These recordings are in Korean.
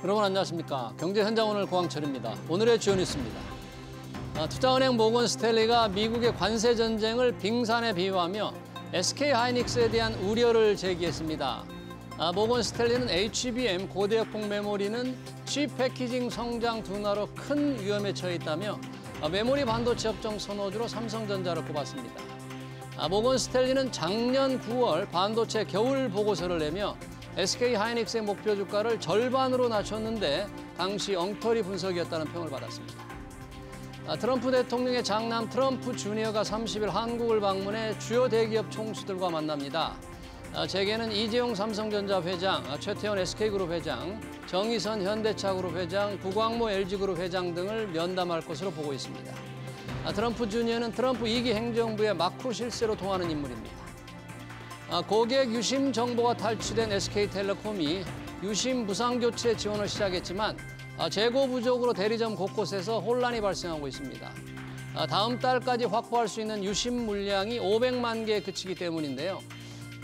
여러분 안녕하십니까. 경제현장 오늘 고항철입니다. 오늘의 주요 뉴스입니다. 투자은행 모건 스탠리가 미국의 관세 전쟁을 빙산에 비유하며 SK하이닉스에 대한 우려를 제기했습니다. 모건 스탠리는 HBM 고대역폭 메모리는 칩 패키징 성장 둔화로 큰 위험에 처해 있다며 메모리 반도체 업종 선호주로 삼성전자를 꼽았습니다. 모건 스탠리는 작년 9월 반도체 겨울 보고서를 내며 SK하이닉스의 목표 주가를 절반으로 낮췄는데 당시 엉터리 분석이었다는 평을 받았습니다. 트럼프 대통령의 장남 트럼프 주니어가 30일 한국을 방문해 주요 대기업 총수들과 만납니다. 재계는 이재용 삼성전자 회장, 최태원 SK그룹 회장, 정의선 현대차그룹 회장, 구광모 LG그룹 회장 등을 면담할 것으로 보고 있습니다. 트럼프 주니어는 트럼프 2기 행정부의 마쿠 실세로 통하는 인물입니다. 고객 유심 정보가 탈취된 SK텔레콤이 유심 무상교체 지원을 시작했지만 재고 부족으로 대리점 곳곳에서 혼란이 발생하고 있습니다. 다음 달까지 확보할 수 있는 유심 물량이 500만 개에 그치기 때문인데요.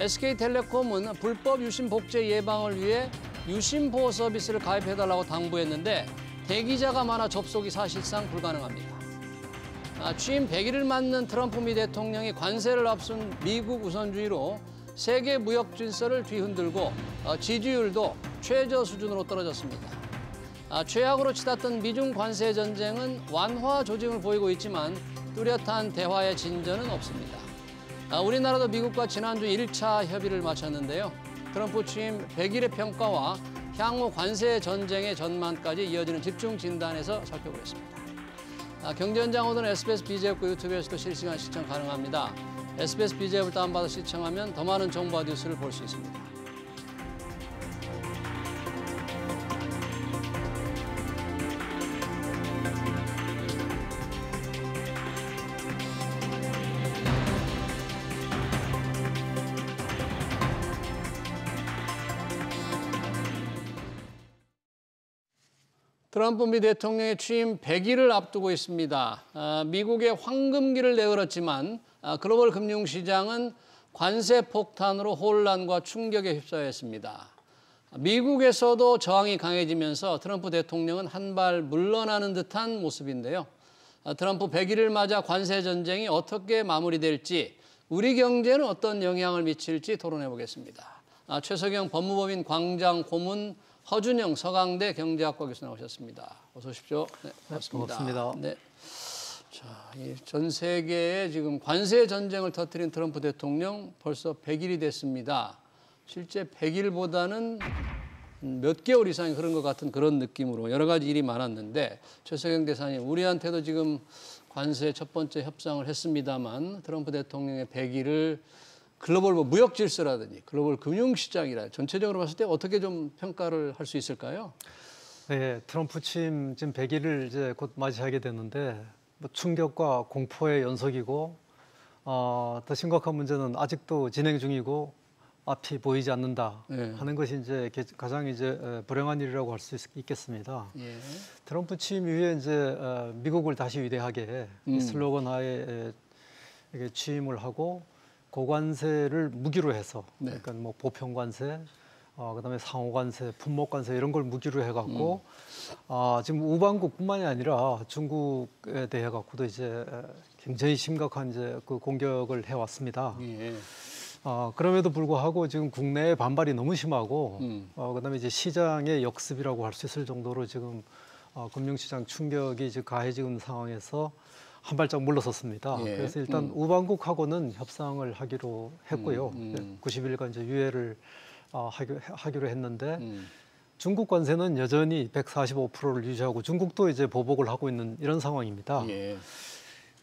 SK텔레콤은 불법 유심 복제 예방을 위해 유심 보호 서비스를 가입해달라고 당부했는데 대기자가 많아 접속이 사실상 불가능합니다. 취임 100일을 맞는 트럼프 미 대통령이 관세를 앞둔 미국 우선주의로 세계 무역 질서를 뒤흔들고 지지율도 최저 수준으로 떨어졌습니다. 최악으로 치닫던 미중 관세 전쟁은 완화 조짐을 보이고 있지만 뚜렷한 대화의 진전은 없습니다. 우리나라도 미국과 지난주 1차 협의를 마쳤는데요. 트럼프 취임 100일의 평가와 향후 관세 전쟁의 전망까지 이어지는 집중 진단에서 살펴보겠습니다. 경제현장 오늘은 SBS BJ앱과 유튜브에서도 실시간 시청 가능합니다. SBS BJ앱을 다운받아 시청하면 더 많은 정보와 뉴스를 볼 수 있습니다. 트럼프 미 대통령의 취임 100일을 앞두고 있습니다. 미국의 황금기를 내걸었지만 글로벌 금융시장은 관세 폭탄으로 혼란과 충격에 휩싸였습니다. 미국에서도 저항이 강해지면서 트럼프 대통령은 한 발 물러나는 듯한 모습인데요. 트럼프 100일을 맞아 관세 전쟁이 어떻게 마무리될지, 우리 경제는 어떤 영향을 미칠지 토론해 보겠습니다. 최석영 법무법인 광장 고문, 허준영 서강대 경제학과 교수 나오셨습니다. 어서 오십시오. 네, 반갑습니다. 네. 자, 전 세계에 지금 관세 전쟁을 터뜨린 트럼프 대통령 벌써 100일이 됐습니다. 실제 100일보다는 몇 개월 이상이 흐른 것 같은 그런 느낌으로 여러 가지 일이 많았는데, 최석영 대사님, 우리한테도 지금 관세 첫 번째 협상을 했습니다만 트럼프 대통령의 100일을 글로벌 무역 질서라든지 글로벌 금융시장이라 전체적으로 봤을 때 어떻게 좀 평가를 할 수 있을까요? 네, 트럼프 취임 지금 100일을 이제 곧 맞이하게 됐는데 충격과 공포의 연속이고 더 심각한 문제는 아직도 진행 중이고 앞이 보이지 않는다 하는 것이 이제 가장 이제 불행한 일이라고 할 수 있겠습니다. 예. 트럼프 취임 이후에 이제 미국을 다시 위대하게 이 슬로건 하에 취임을 하고 고관세를 무기로 해서 그러니까 뭐 보편관세, 그다음에 상호관세, 품목관세 이런 걸 무기로 해갖고 지금 우방국뿐만이 아니라 중국에 대해 갖고도 이제 굉장히 심각한 이제 그 공격을 해왔습니다. 예. 그럼에도 불구하고 지금 국내의 반발이 너무 심하고 그다음에 이제 시장의 역습이라고 할 수 있을 정도로 지금 금융시장 충격이 이제 가해지는 상황에서 한 발짝 물러섰습니다. 예. 그래서 일단 우방국하고는 협상을 하기로 했고요. 90일간 이제 유예를 하기로 했는데 중국 관세는 여전히 145%를 유지하고 중국도 이제 보복을 하고 있는 이런 상황입니다. 예.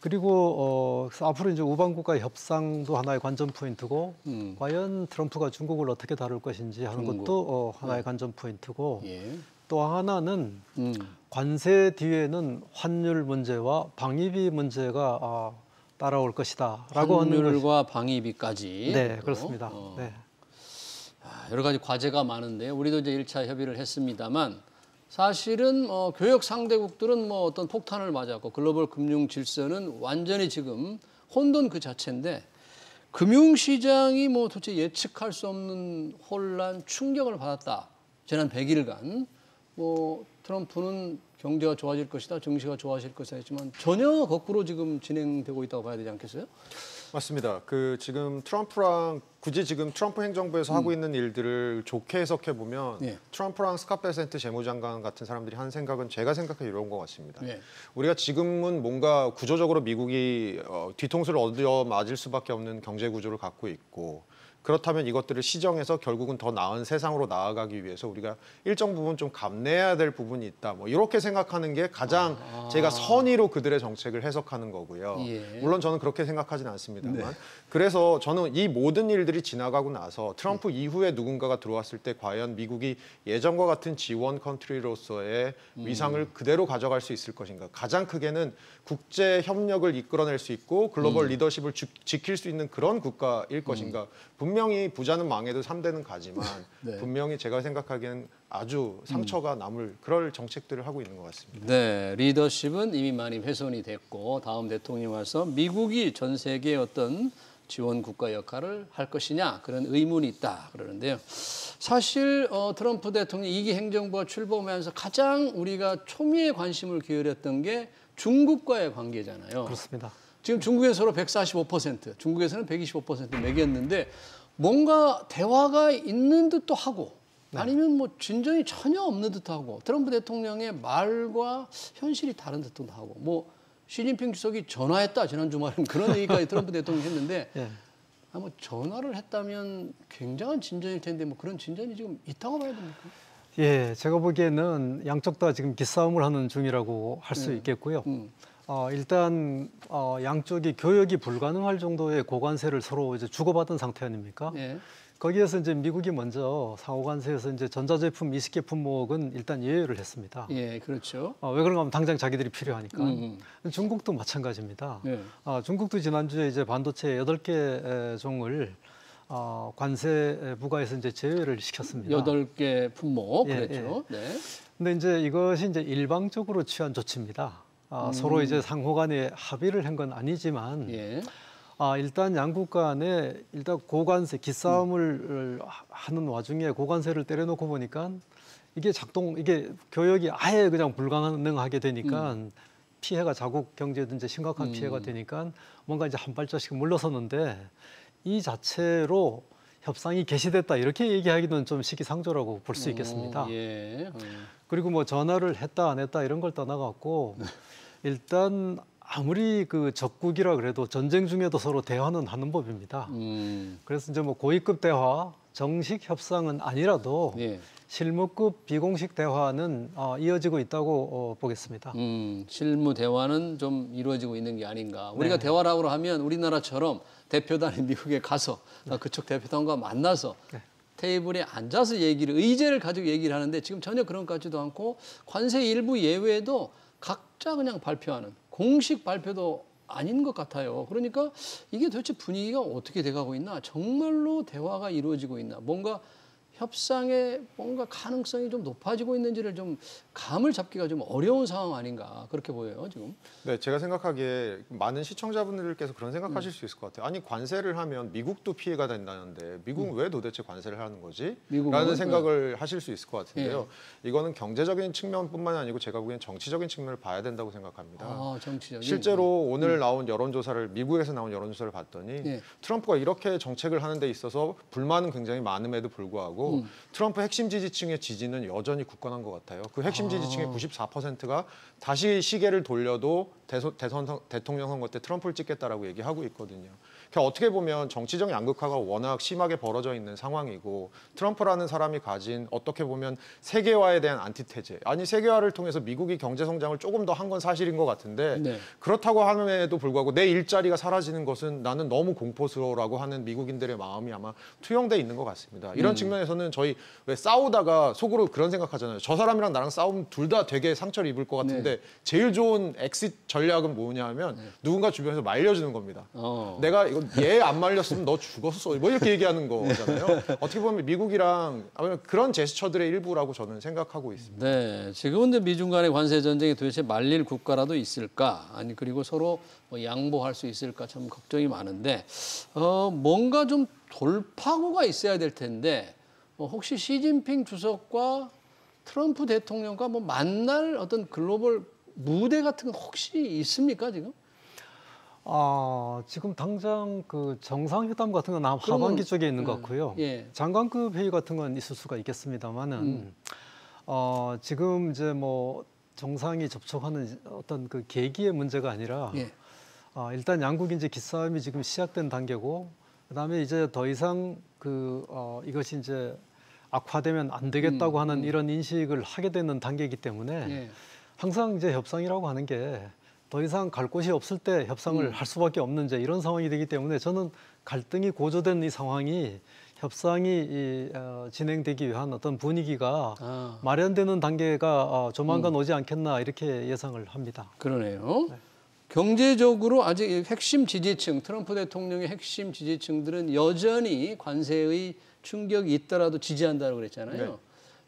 그리고 앞으로 이제 우방국과의 협상도 하나의 관전 포인트고 과연 트럼프가 중국을 어떻게 다룰 것인지 하는 것도 하나의 관전 포인트고 예. 또 하나는 관세 뒤에는 환율 문제와 방위비 문제가 따라올 것이다라고 하는 환율과 방위비까지. 네, 그렇습니다. 네. 여러 가지 과제가 많은데요. 우리도 이제 1차 협의를 했습니다만 사실은 교역 상대국들은 뭐 어떤 폭탄을 맞았고 글로벌 금융 질서는 완전히 지금 혼돈 그 자체인데 금융시장이 뭐 도대체 예측할 수 없는 혼란, 충격을 받았다. 지난 100일간. 뭐 트럼프는 경제가 좋아질 것이다, 증시가 좋아질 것이다 했지만 전혀 거꾸로 지금 진행되고 있다고 봐야 되지 않겠어요? 맞습니다. 지금 트럼프랑 굳이 지금 트럼프 행정부에서 하고 있는 일들을 좋게 해석해 보면 예. 트럼프랑 스캇 베센트 재무장관 같은 사람들이 한 생각은 제가 생각해 이런 것 같습니다. 예. 우리가 지금은 뭔가 구조적으로 미국이 뒤통수를 얻어 맞을 수밖에 없는 경제 구조를 갖고 있고 그렇다면 이것들을 시정해서 결국은 더 나은 세상으로 나아가기 위해서 우리가 일정 부분 좀 감내해야 될 부분이 있다. 뭐 이렇게 생각하는 게 가장 제가 선의로 그들의 정책을 해석하는 거고요. 예. 물론 저는 그렇게 생각하지는 않습니다만. 그래서 저는 이 모든 일들이 지나가고 나서 트럼프 이후에 누군가가 들어왔을 때 과연 미국이 예전과 같은 G1 컨트리로서의 위상을 그대로 가져갈 수 있을 것인가. 가장 크게는 국제 협력을 이끌어낼 수 있고 글로벌 리더십을 지킬 수 있는 그런 국가일 것인가. 분명히 부자는 망해도 3대는 가지만 네. 분명히 제가 생각하기엔 아주 상처가 남을 그럴 정책들을 하고 있는 것 같습니다. 네, 리더십은 이미 많이 훼손이 됐고 다음 대통령이 와서 미국이 전 세계의 어떤 지원 국가 역할을 할 것이냐 그런 의문이 있다 그러는데요. 사실 트럼프 대통령 2기 행정부가 출범하면서 가장 우리가 초미의 관심을 기울였던 게 중국과의 관계잖아요. 그렇습니다. 지금 중국에서 서로 145%, 중국에서는 125% 매겼는데 뭔가 대화가 있는 듯도 하고 아니면 뭐 진전이 전혀 없는 듯도 하고 트럼프 대통령의 말과 현실이 다른 듯도 하고 뭐 시진핑 주석이 전화했다 지난 주말은 그런 얘기까지 트럼프 대통령이 했는데 예. 뭐 전화를 했다면 굉장한 진전일 텐데 뭐 그런 진전이 지금 있다고 봐야 됩니까? 예, 제가 보기에는 양쪽 다 지금 기싸움을 하는 중이라고 할 수 있겠고요. 일단 양쪽이 교역이 불가능할 정도의 고관세를 서로 이제 주고받은 상태 아닙니까? 예. 거기에서 이제 미국이 먼저 상호관세에서 이제 전자제품 20개 품목은 일단 예외를 했습니다. 예, 그렇죠. 왜 그런가 하면 당장 자기들이 필요하니까. 음. 중국도 마찬가지입니다. 예. 중국도 지난주에 이제 반도체 8개 종을 관세 부과해서 이제 제외를 시켰습니다. 8개 품목 예, 그랬죠. 네. 근데 이제 이것이 이제 일방적으로 취한 조치입니다. 서로 이제 상호간에 합의를 한 건 아니지만 예. 일단 양국 간에 일단 고관세 기싸움을 하는 와중에 고관세를 때려놓고 보니까 이게 교역이 아예 그냥 불가능하게 되니까 피해가 자국 경제든 이제 심각한 피해가 되니까 뭔가 이제 한 발짝씩 물러섰는데 이 자체로 협상이 개시됐다 이렇게 얘기하기는 좀 시기상조라고 볼 수 있겠습니다. 예. 그리고 뭐 전화를 했다 안 했다 이런 걸 떠나갖고 일단 아무리 그 적국이라 그래도 전쟁 중에도 서로 대화는 하는 법입니다. 그래서 이제 뭐 고위급 대화, 정식 협상은 아니라도 예. 실무급 비공식 대화는 이어지고 있다고 보겠습니다. 실무 대화는 좀 이루어지고 있는 게 아닌가. 우리가 네. 대화라고 하면 우리나라처럼 대표단이 미국에 가서 그쪽 대표단과 만나서 테이블에 앉아서 의제를 가지고 얘기를 하는데 지금 전혀 그런 것 같지도 않고 관세 일부 예외도 각자 그냥 발표하는 공식 발표도 아닌 것 같아요. 그러니까 이게 도대체 분위기가 어떻게 돼가고 있나? 정말로 대화가 이루어지고 있나? 뭔가 협상의 뭔가 가능성이 좀 높아지고 있는지를 좀 감을 잡기가 좀 어려운 상황 아닌가 그렇게 보여요 지금. 네, 제가 생각하기에 많은 시청자분들께서 그런 생각하실 수 있을 것 같아요. 아니 관세를 하면 미국도 피해가 된다는데 미국은 왜 도대체 관세를 하는 거지? 미국은? 라는 생각을 하실 수 있을 것 같은데요. 이거는 경제적인 측면뿐만이 아니고 제가 보기엔 정치적인 측면을 봐야 된다고 생각합니다. 정치적인. 실제로 오늘 나온 여론조사를 미국에서 나온 여론조사를 봤더니 예. 트럼프가 이렇게 정책을 하는 데 있어서 불만은 굉장히 많음에도 불구하고 트럼프 핵심 지지층의 지지는 여전히 굳건한 것 같아요. 그 핵심 지지층의 94%가 다시 시계를 돌려도 대통령 선거 때 트럼프를 찍겠다라고 얘기하고 있거든요. 그러니까 어떻게 보면 정치적 양극화가 워낙 심하게 벌어져 있는 상황이고 트럼프라는 사람이 가진 어떻게 보면 세계화에 대한 안티테제 아니 세계화를 통해서 미국이 경제 성장을 조금 더 한 건 사실인 것 같은데 네. 그렇다고 함에도 불구하고 내 일자리가 사라지는 것은 나는 너무 공포스러워라고 하는 미국인들의 마음이 아마 투영돼 있는 것 같습니다. 이런 측면에서는 저희 왜 싸우다가 속으로 그런 생각하잖아요. 저 사람이랑 나랑 싸우면 둘 다 되게 상처를 입을 것 같은데 제일 좋은 엑시트 전략은 뭐냐 하면 누군가 주변에서 말려주는 겁니다. 내가 이거 얘 안 말렸으면 너 죽었어. 뭐 이렇게 얘기하는 거잖아요. 어떻게 보면 미국이랑 그런 제스처들의 일부라고 저는 생각하고 있습니다. 네, 지금은 이제 미중 간의 관세 전쟁이 도대체 말릴 국가라도 있을까? 아니 그리고 서로 뭐 양보할 수 있을까? 참 걱정이 많은데 뭔가 좀 돌파구가 있어야 될 텐데 혹시 시진핑 주석과 트럼프 대통령과 뭐 만날 어떤 글로벌 무대 같은 건 혹시 있습니까 지금? 지금 당장 그 정상회담 같은 건 하반기 쪽에 있는 것 같고요. 예. 장관급 회의 같은 건 있을 수가 있겠습니다만은 지금 이제 뭐 정상이 접촉하는 어떤 그 계기의 문제가 아니라 예. 일단 양국 이제 기싸움이 지금 시작된 단계고 그다음에 이제 더 이상 이것이 이제 악화되면 안 되겠다고 하는 이런 인식을 하게 되는 단계이기 때문에 예. 항상 이제 협상이라고 하는 게 더 이상 갈 곳이 없을 때 협상을 할 수밖에 없는 이제 이런 상황이 되기 때문에 저는 갈등이 고조된 이 상황이 협상이 진행되기 위한 어떤 분위기가 마련되는 단계가 조만간 오지 않겠나 이렇게 예상을 합니다. 그러네요. 경제적으로 아직 핵심 지지층, 트럼프 대통령의 핵심 지지층들은 여전히 관세의 충격이 있더라도 지지한다고 그랬잖아요. 네.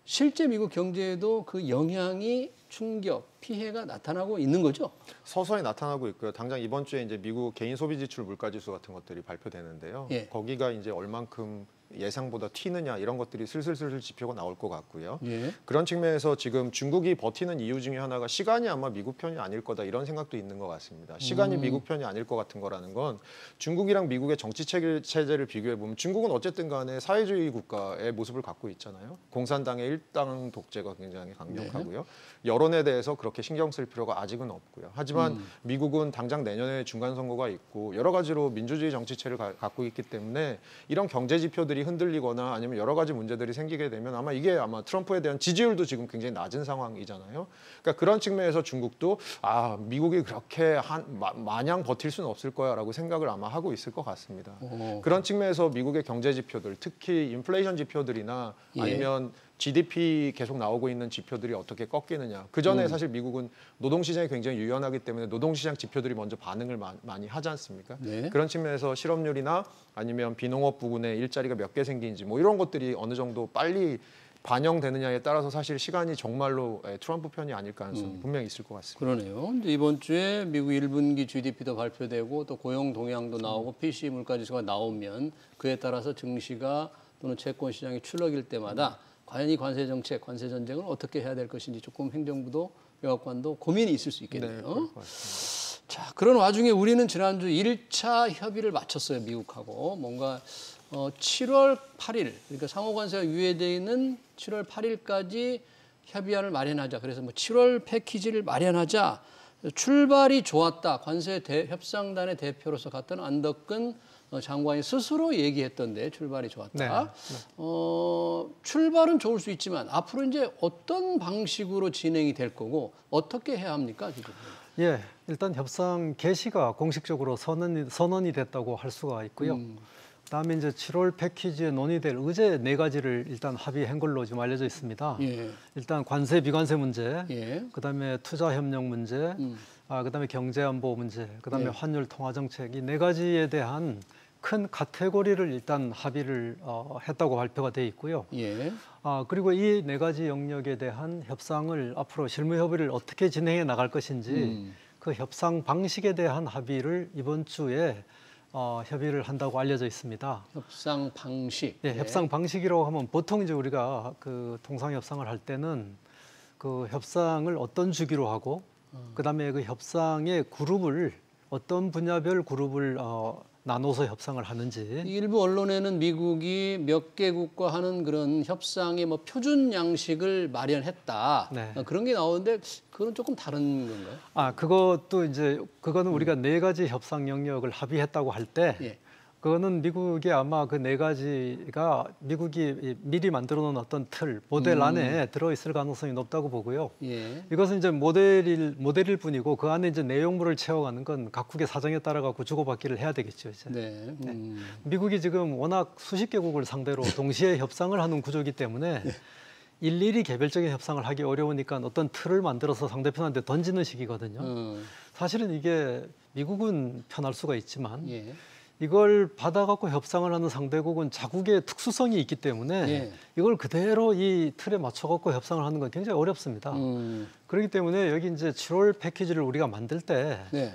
실제 미국 경제에도 그 영향이 충격, 피해가 나타나고 있는 거죠? 서서히 나타나고 있고요. 당장 이번 주에 이제 미국 개인 소비 지출 물가 지수 같은 것들이 발표되는데요. 예. 거기가 이제 얼만큼 예상보다 튀느냐 이런 것들이 슬슬 지표가 나올 것 같고요. 예. 그런 측면에서 지금 중국이 버티는 이유 중에 하나가 시간이 아마 미국 편이 아닐 거다 이런 생각도 있는 것 같습니다. 시간이 미국 편이 아닐 것 같은 거라는 건 중국이랑 미국의 정치 체제를 비교해 보면 중국은 어쨌든 간에 사회주의 국가의 모습을 갖고 있잖아요. 공산당의 일당 독재가 굉장히 강력하고요. 여론에 대해서 그렇게 신경 쓸 필요가 아직은 없고요. 하지만 미국은 당장 내년에 중간 선거가 있고 여러 가지로 민주주의 정치체를 갖고 있기 때문에 이런 경제 지표들이 흔들리거나 아니면 여러 가지 문제들이 생기게 되면 아마 이게 아마 트럼프에 대한 지지율도 지금 굉장히 낮은 상황이잖아요. 그러니까 그런 측면에서 중국도 미국이 그렇게 마냥 버틸 수는 없을 거야라고 생각을 아마 하고 있을 것 같습니다. 그런 측면에서 미국의 경제 지표들, 특히 인플레이션 지표들이나 예. 아니면 GDP 계속 나오고 있는 지표들이 어떻게 꺾이느냐. 그 전에 사실 미국은 노동시장이 굉장히 유연하기 때문에 노동시장 지표들이 먼저 반응을 많이 하지 않습니까? 네. 그런 측면에서 실업률이나 아니면 비농업 부분에 일자리가 몇 개 생기는지 뭐 이런 것들이 어느 정도 빨리 반영되느냐에 따라서 사실 시간이 정말로 트럼프 편이 아닐 가능성이 분명히 있을 것 같습니다. 그러네요. 이제 이번 주에 미국 1분기 GDP도 발표되고 또 고용 동향도 나오고 PCE 물가지수가 나오면 그에 따라서 증시가 또는 채권 시장이 출렁일 때마다 과연 이 관세 정책, 관세 전쟁을 어떻게 해야 될 것인지 조금 행정부도 백악관도 고민이 있을 수 있겠네요. 네, 그럴 것 같습니다. 자, 그런 와중에 우리는 지난주 1차 협의를 마쳤어요, 미국하고. 뭔가 7월 8일, 그러니까 상호관세가 유예되어 있는 7월 8일까지 협의안을 마련하자. 그래서 뭐 7월 패키지를 마련하자. 출발이 좋았다. 관세 협상단의 대표로서 갔던 안덕근 장관이 스스로 얘기했던데 출발이 좋았다. 네. 출발은 좋을 수 있지만 앞으로 이제 어떤 방식으로 진행이 될 거고 어떻게 해야 합니까 지금? 예, 일단 협상 개시가 공식적으로 선언이 됐다고 할 수가 있고요. 그다음에 이제 7월 패키지에 논의될 의제 4가지를 일단 합의한 걸로 지금 알려져 있습니다. 예. 일단 관세 비관세 문제, 예. 그다음에 투자 협력 문제, 그다음에 경제 안보 문제, 그다음에 예. 환율 통화 정책 이 4가지에 대한 큰 카테고리를 일단 합의를 했다고 발표가 돼 있고요. 예. 그리고 이 4가지 영역에 대한 협상을 앞으로 실무 협의를 어떻게 진행해 나갈 것인지 그 협상 방식에 대한 합의를 이번 주에 협의를 한다고 알려져 있습니다. 협상 방식. 예, 협상 방식이라고 하면 보통 이제 우리가 그 통상 협상을 할 때는 그 협상을 어떤 주기로 하고 그다음에 그 협상의 그룹을 어떤 분야별 그룹을 나눠서 협상을 하는지. 일부 언론에는 미국이 몇 개국과 하는 그런 협상의 뭐 표준 양식을 마련했다. 네. 그런 게 나오는데 그건 조금 다른 건가요? 그것도 이제 그거는 우리가 4가지 협상 영역을 합의했다고 할 때 예. 그거는 미국이 아마 그 4가지가 미국이 미리 만들어 놓은 어떤 틀, 모델 안에 들어 있을 가능성이 높다고 보고요. 예. 이것은 이제 모델일 뿐이고 그 안에 이제 내용물을 채워가는 건 각국의 사정에 따라 갖고 주고받기를 해야 되겠죠. 이제. 네. 미국이 지금 워낙 수십 개국을 상대로 동시에 협상을 하는 구조이기 때문에 일일이 개별적인 협상을 하기 어려우니까 어떤 틀을 만들어서 상대편한테 던지는 식이거든요. 사실은 이게 미국은 편할 수가 있지만 예. 이걸 받아갖고 협상을 하는 상대국은 자국의 특수성이 있기 때문에 예. 이걸 그대로 이 틀에 맞춰갖고 협상을 하는 건 굉장히 어렵습니다. 그렇기 때문에 여기 이제 7월 패키지를 우리가 만들 때 네.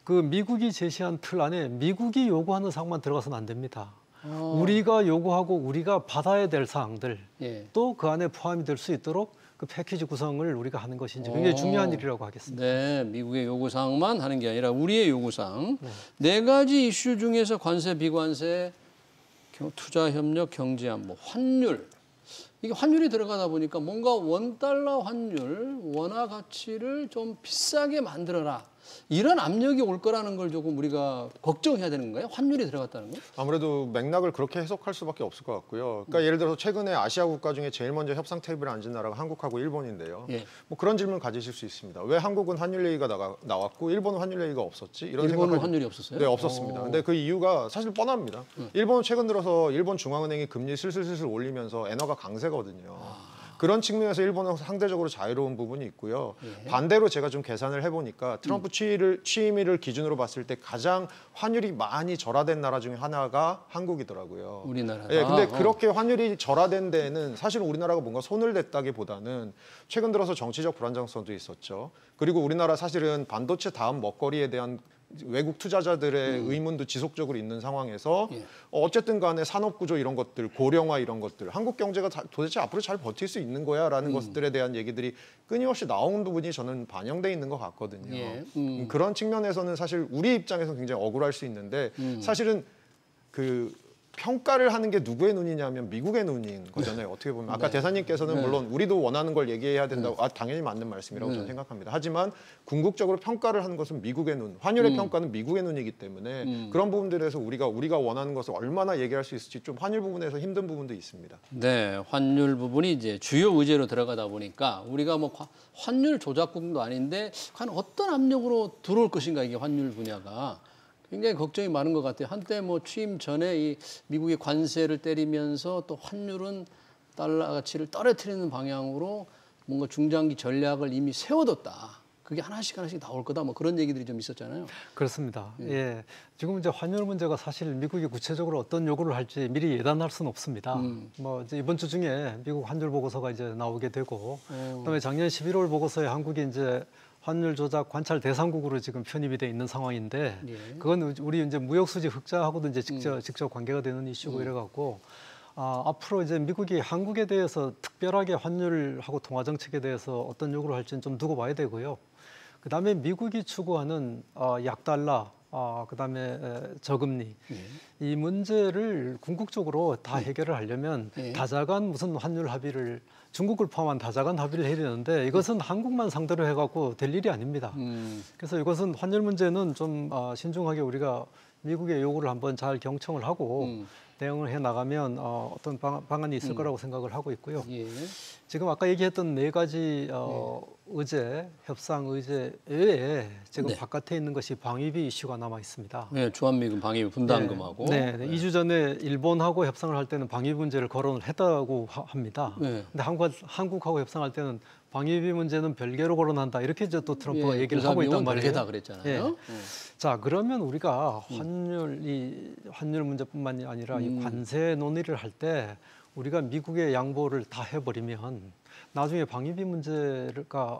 그 미국이 제시한 틀 안에 미국이 요구하는 사항만 들어가서는 안 됩니다. 우리가 요구하고 우리가 받아야 될 사항들 예. 또 그 안에 포함이 될 수 있도록 그 패키지 구성을 우리가 하는 것이 이제 굉장히 중요한 일이라고 하겠습니다. 네, 미국의 요구사항만 하는 게 아니라 우리의 요구사항. 네 가지 이슈 중에서 관세, 비관세, 투자 협력, 경제 안보, 환율. 이게 환율이 들어가다 보니까 뭔가 원달러 환율, 원화 가치를 좀 비싸게 만들어라. 이런 압력이 올 거라는 걸 조금 우리가 걱정해야 되는 거예요? 환율이 들어갔다는 거? 아무래도 맥락을 그렇게 해석할 수밖에 없을 것 같고요. 그러니까 예를 들어서 최근에 아시아 국가 중에 제일 먼저 협상 테이블에 앉은 나라가 한국하고 일본인데요. 예. 뭐 그런 질문 가지실 수 있습니다. 왜 한국은 환율 얘기가 나왔고 일본은 환율 얘기가 없었지? 이런 일본은 생각까지- 환율이 없었어요? 네, 없었습니다. 근데 그 이유가 사실 뻔합니다. 일본은 최근 들어서 일본 중앙은행이 금리 슬슬 올리면서 엔화가 강세거든요. 그런 측면에서 일본은 상대적으로 자유로운 부분이 있고요. 반대로 제가 좀 계산을 해보니까 트럼프 취임일을 기준으로 봤을 때 가장 환율이 많이 절하된 나라 중에 하나가 한국이더라고요. 우리나라가. 예, 근데 그렇게 환율이 절하된 데에는 사실 우리나라가 뭔가 손을 댔다기보다는 최근 들어서 정치적 불안정성도 있었죠. 그리고 우리나라 사실은 반도체 다음 먹거리에 대한 외국 투자자들의 의문도 지속적으로 있는 상황에서 어쨌든 간에 산업 구조 이런 것들, 고령화 이런 것들, 한국 경제가 도대체 앞으로 잘 버틸 수 있는 거야라는 것들에 대한 얘기들이 끊임없이 나온 부분이 저는 반영돼 있는 것 같거든요. 예. 그런 측면에서는 사실 우리 입장에서 굉장히 억울할 수 있는데 사실은 그 평가를 하는 게 누구의 눈이냐면 미국의 눈인 거잖아요. 어떻게 보면 아까 대사님께서는 물론 우리도 원하는 걸 얘기해야 된다고 당연히 맞는 말씀이라고 저는 생각합니다. 하지만 궁극적으로 평가를 하는 것은 미국의 눈, 환율의 평가는 미국의 눈이기 때문에 그런 부분들에서 우리가 원하는 것을 얼마나 얘기할 수 있을지 좀 환율 부분에서 힘든 부분도 있습니다. 네, 환율 부분이 이제 주요 의제로 들어가다 보니까 우리가 뭐 환율 조작국도 아닌데 과연 어떤 압력으로 들어올 것인가 이게 환율 분야가 굉장히 걱정이 많은 것 같아요. 한때 뭐 취임 전에 이 미국의 관세를 때리면서 또 환율은 달러 가치를 떨어뜨리는 방향으로 뭔가 중장기 전략을 이미 세워뒀다. 그게 하나씩 나올 거다. 뭐 그런 얘기들이 좀 있었잖아요. 그렇습니다. 예. 지금 이제 환율 문제가 사실 미국이 구체적으로 어떤 요구를 할지 미리 예단할 수는 없습니다. 뭐 이제 이번 주 중에 미국 환율 보고서가 이제 나오게 되고, 그다음에 작년 11월 보고서에 한국이 이제 환율 조작 관찰 대상국으로 지금 편입이 돼 있는 상황인데, 그건 우리 이제 무역 수지 흑자하고도 이제 직접 관계가 되는 이슈고 이래갖고. 앞으로 이제 미국이 한국에 대해서 특별하게 환율하고 통화 정책에 대해서 어떤 요구를 할지는 좀 두고 봐야 되고요. 그다음에 미국이 추구하는 약달러, 그다음에 저금리 이 문제를 궁극적으로 다 해결을 하려면 다자간 무슨 환율 합의를 중국을 포함한 다자간 합의를 해야 되는데 이것은 한국만 상대로 해갖고 될 일이 아닙니다. 그래서 이것은 환율 문제는 좀 신중하게 우리가 미국의 요구를 한번 잘 경청을 하고 대응을 해 나가면 어떤 방안이 있을 거라고 생각을 하고 있고요. 예. 지금 아까 얘기했던 네 가지 의제, 협상 의제 외에 지금 바깥에 있는 것이 방위비 이슈가 남아 있습니다. 네, 주한미군 방위비 분담금하고. 네, 2주 전에 일본하고 협상을 할 때는 방위비 문제를 거론을 했다고 합니다. 근데 한국하고 협상할 때는 방위비 문제는 별개로 거론한다. 이렇게 이제 또 트럼프가 얘기를 하고 있단 말이에요. 별개다 그랬잖아요. 자, 그러면 우리가 환율 문제뿐만이 아니라 이 관세 논의를 할 때 우리가 미국의 양보를 다 해버리면 나중에 방위비 문제가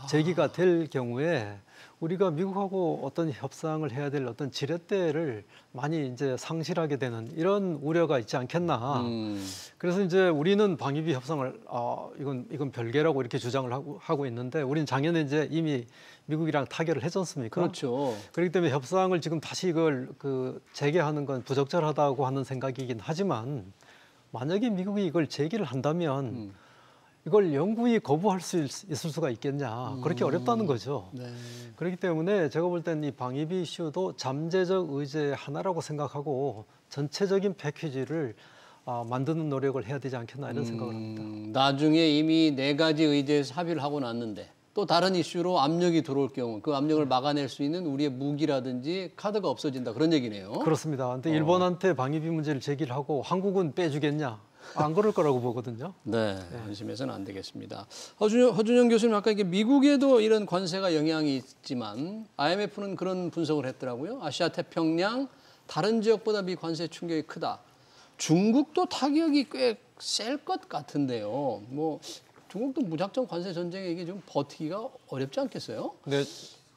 제기가 될 경우에 우리가 미국하고 어떤 협상을 해야 될 어떤 지렛대를 많이 이제 상실하게 되는 이런 우려가 있지 않겠나. 그래서 이제 우리는 방위비 협상을 이건 별개라고 이렇게 주장을 하고 있는데 우리는 작년에 이제 이미 미국이랑 타결을 했지 않습니까? 그렇죠. 그렇기 때문에 협상을 지금 다시 이걸 재개하는 건 부적절하다고 하는 생각이긴 하지만 만약에 미국이 이걸 제기를 한다면 이걸 영구히 거부할 수 있을 수가 있겠냐. 그렇게 어렵다는 거죠. 네. 그렇기 때문에 제가 볼 때는 이 방위비 이슈도 잠재적 의제 하나라고 생각하고 전체적인 패키지를 만드는 노력을 해야 되지 않겠나 이런 생각을 합니다. 나중에 이미 네 가지 의제에서 합의를 하고 났는데 또 다른 이슈로 압력이 들어올 경우 그 압력을 막아낼 수 있는 우리의 무기라든지 카드가 없어진다 그런 얘기네요. 그렇습니다. 근데 일본한테 방위비 문제를 제기를 하고 한국은 빼주겠냐? 안 그럴 거라고 보거든요. 네, 안심해서는 안 되겠습니다. 허준영 교수님 아까 이게 미국에도 이런 관세가 영향이 있지만 IMF는 그런 분석을 했더라고요. 아시아 태평양 다른 지역보다 미 관세 충격이 크다. 중국도 타격이 꽤 셀 것 같은데요. 뭐 중국도 무작정 관세 전쟁에 이게 좀 버티기가 어렵지 않겠어요? 네.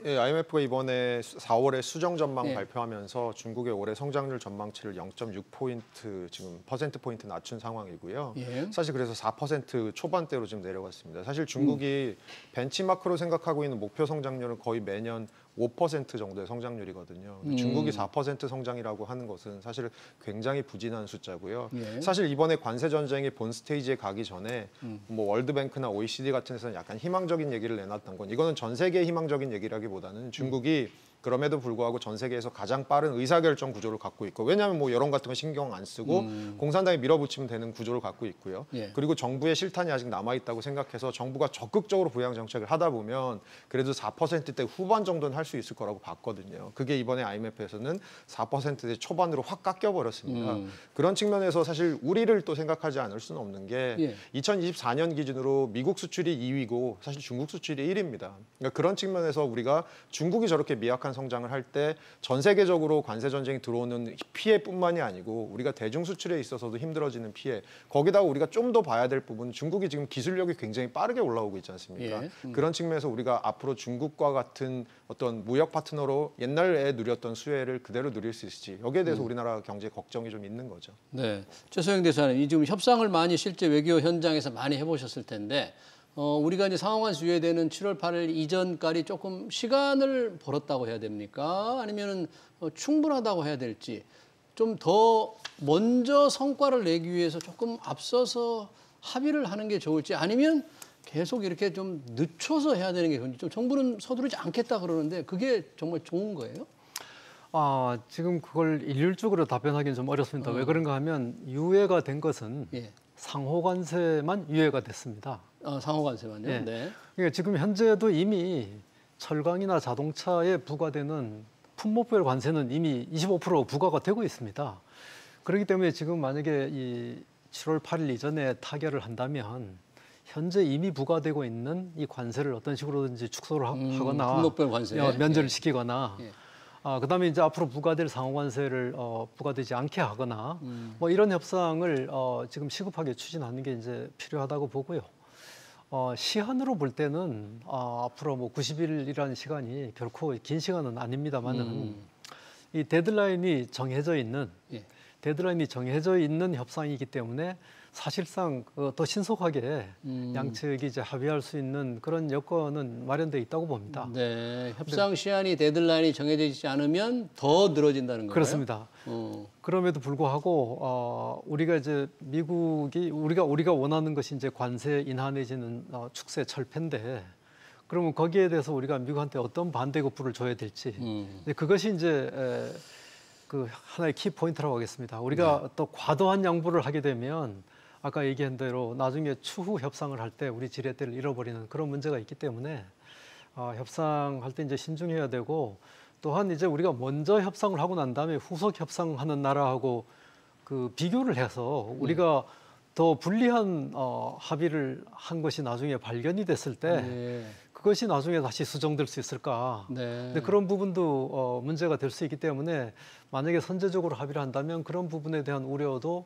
예, IMF가 이번에 4월에 수정 전망 예. 발표하면서 중국의 올해 성장률 전망치를 0.6포인트 지금 퍼센트포인트 낮춘 상황이고요. 예. 사실 그래서 4% 초반대로 지금 내려갔습니다. 사실 중국이 벤치마크로 생각하고 있는 목표 성장률은 거의 매년 5% 정도의 성장률이거든요. 근데 중국이 4% 성장이라고 하는 것은 사실 굉장히 부진한 숫자고요. 예. 사실 이번에 관세 전쟁이 본 스테이지에 가기 전에 뭐 월드뱅크나 OECD 같은 데서는 약간 희망적인 얘기를 내놨던 건 이거는 전 세계의 희망적인 얘기라기보다는 중국이 그럼에도 불구하고 전 세계에서 가장 빠른 의사결정 구조를 갖고 있고 왜냐하면 뭐 여론 같은 거 신경 안 쓰고 공산당에 밀어붙이면 되는 구조를 갖고 있고요. 예. 그리고 정부의 실탄이 아직 남아 있다고 생각해서 정부가 적극적으로 부양 정책을 하다 보면 그래도 4%대 후반 정도는 할 수 있을 거라고 봤거든요. 그게 이번에 IMF에서는 4%대 초반으로 확 깎여 버렸습니다. 그런 측면에서 사실 우리를 또 생각하지 않을 수는 없는 게 예. 2024년 기준으로 미국 수출이 2위고 사실 중국 수출이 1위입니다. 그러니까 그런 측면에서 우리가 중국이 저렇게 미약한 성장을 할 때 전 세계적으로 관세 전쟁이 들어오는 피해뿐만이 아니고 우리가 대중 수출에 있어서도 힘들어지는 피해 거기다가 우리가 좀 더 봐야 될 부분은 중국이 지금 기술력이 굉장히 빠르게 올라오고 있지 않습니까? 예. 그런 측면에서 우리가 앞으로 중국과 같은 어떤 무역 파트너로 옛날에 누렸던 수혜를 그대로 누릴 수 있을지 여기에 대해서 우리나라 경제 걱정이 좀 있는 거죠. 네, 최소영 대사님, 이 지금 협상을 많이 실제 외교 현장에서 많이 해보셨을 텐데 우리가 이제 상황관 수여되는 7월 8일 이전까지 조금 시간을 벌었다고 해야 됩니까? 아니면은 충분하다고 해야 될지 좀 더 먼저 성과를 내기 위해서 조금 앞서서 합의를 하는 게 좋을지 아니면 계속 이렇게 좀 늦춰서 해야 되는 게 좋은지 좀 정부는 서두르지 않겠다 그러는데 그게 정말 좋은 거예요? 지금 그걸 일률적으로 답변하기는 좀 어렵습니다. 왜 그런가 하면 유예가 된 것은 예. 상호관세만 유예가 됐습니다. 상호관세만요. 예. 네. 그러니까 지금 현재도 이미 철강이나 자동차에 부과되는 품목별 관세는 이미 25% 부과가 되고 있습니다. 그렇기 때문에 지금 만약에 이 7월 8일 이전에 타결을 한다면 현재 이미 부과되고 있는 이 관세를 어떤 식으로든지 축소를 하거나 품목별 관세 면제를 예. 시키거나 예. 그다음에 이제 앞으로 부과될 상호관세를 부과되지 않게 하거나 뭐 이런 협상을 지금 시급하게 추진하는 게 이제 필요하다고 보고요. 시한으로 볼 때는 앞으로 뭐 90일이라는 시간이 결코 긴 시간은 아닙니다만은 이 데드라인이 정해져 있는 예. 협상이기 때문에 사실상 더 신속하게 양측이 이제 합의할 수 있는 그런 여건은 마련돼 있다고 봅니다. 네, 협상 시한이 데드라인이 정해져 있지 않으면 더 늘어진다는 거예요. 그렇습니다. 그럼에도 불구하고 우리가 이제 우리가 원하는 것이 이제 관세 인하 내지는 축세 철폐인데 그러면 거기에 대해서 우리가 미국한테 어떤 반대 거부를 줘야 될지 그것이 이제 그 하나의 키 포인트라고 하겠습니다. 우리가 또 과도한 양보를 하게 되면 아까 얘기한 대로 나중에 추후 협상을 할 때 우리 지렛대를 잃어버리는 그런 문제가 있기 때문에 협상할 때 이제 신중해야 되고 또한 이제 우리가 먼저 협상을 하고 난 다음에 후속 협상하는 나라하고 그 비교를 해서 우리가 더 불리한 합의를 한 것이 나중에 발견이 됐을 때 네. 그것이 나중에 다시 수정될 수 있을까? 네. 근데 그런 부분도 문제가 될 수 있기 때문에 만약에 선제적으로 합의를 한다면 그런 부분에 대한 우려도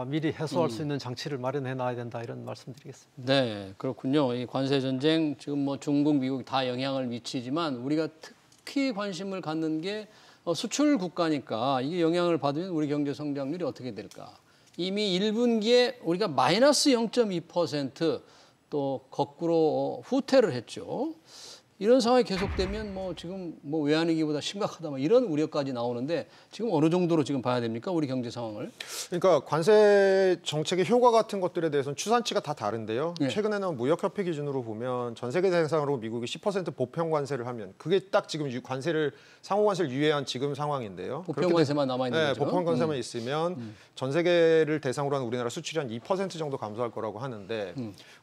미리 해소할 수 있는 장치를 마련해 놔야 된다 이런 말씀드리겠습니다. 네, 그렇군요. 이 관세 전쟁 지금 뭐 중국, 미국 다 영향을 미치지만 우리가 특히 관심을 갖는 게 수출 국가니까 이게 영향을 받으면 우리 경제 성장률이 어떻게 될까? 이미 1분기에 우리가 마이너스 0.2% 또 거꾸로 후퇴를 했죠. 이런 상황이 계속되면 뭐 지금 뭐 외환위기보다 심각하다 뭐 이런 우려까지 나오는데 지금 어느 정도로 지금 봐야 됩니까? 우리 경제 상황을. 그러니까 관세 정책의 효과 같은 것들에 대해서는 추산치가 다 다른데요. 네. 최근에는 무역협회 기준으로 보면 전 세계 대상으로 미국이 10% 보편 관세를 하면 그게 딱 지금 상호관세를 유예한 지금 상황인데요. 보편 관세만 남아 있는 네, 거죠. 보편 관세만 있으면 전 세계를 대상으로 한 우리나라 수출이 한 2% 정도 감소할 거라고 하는데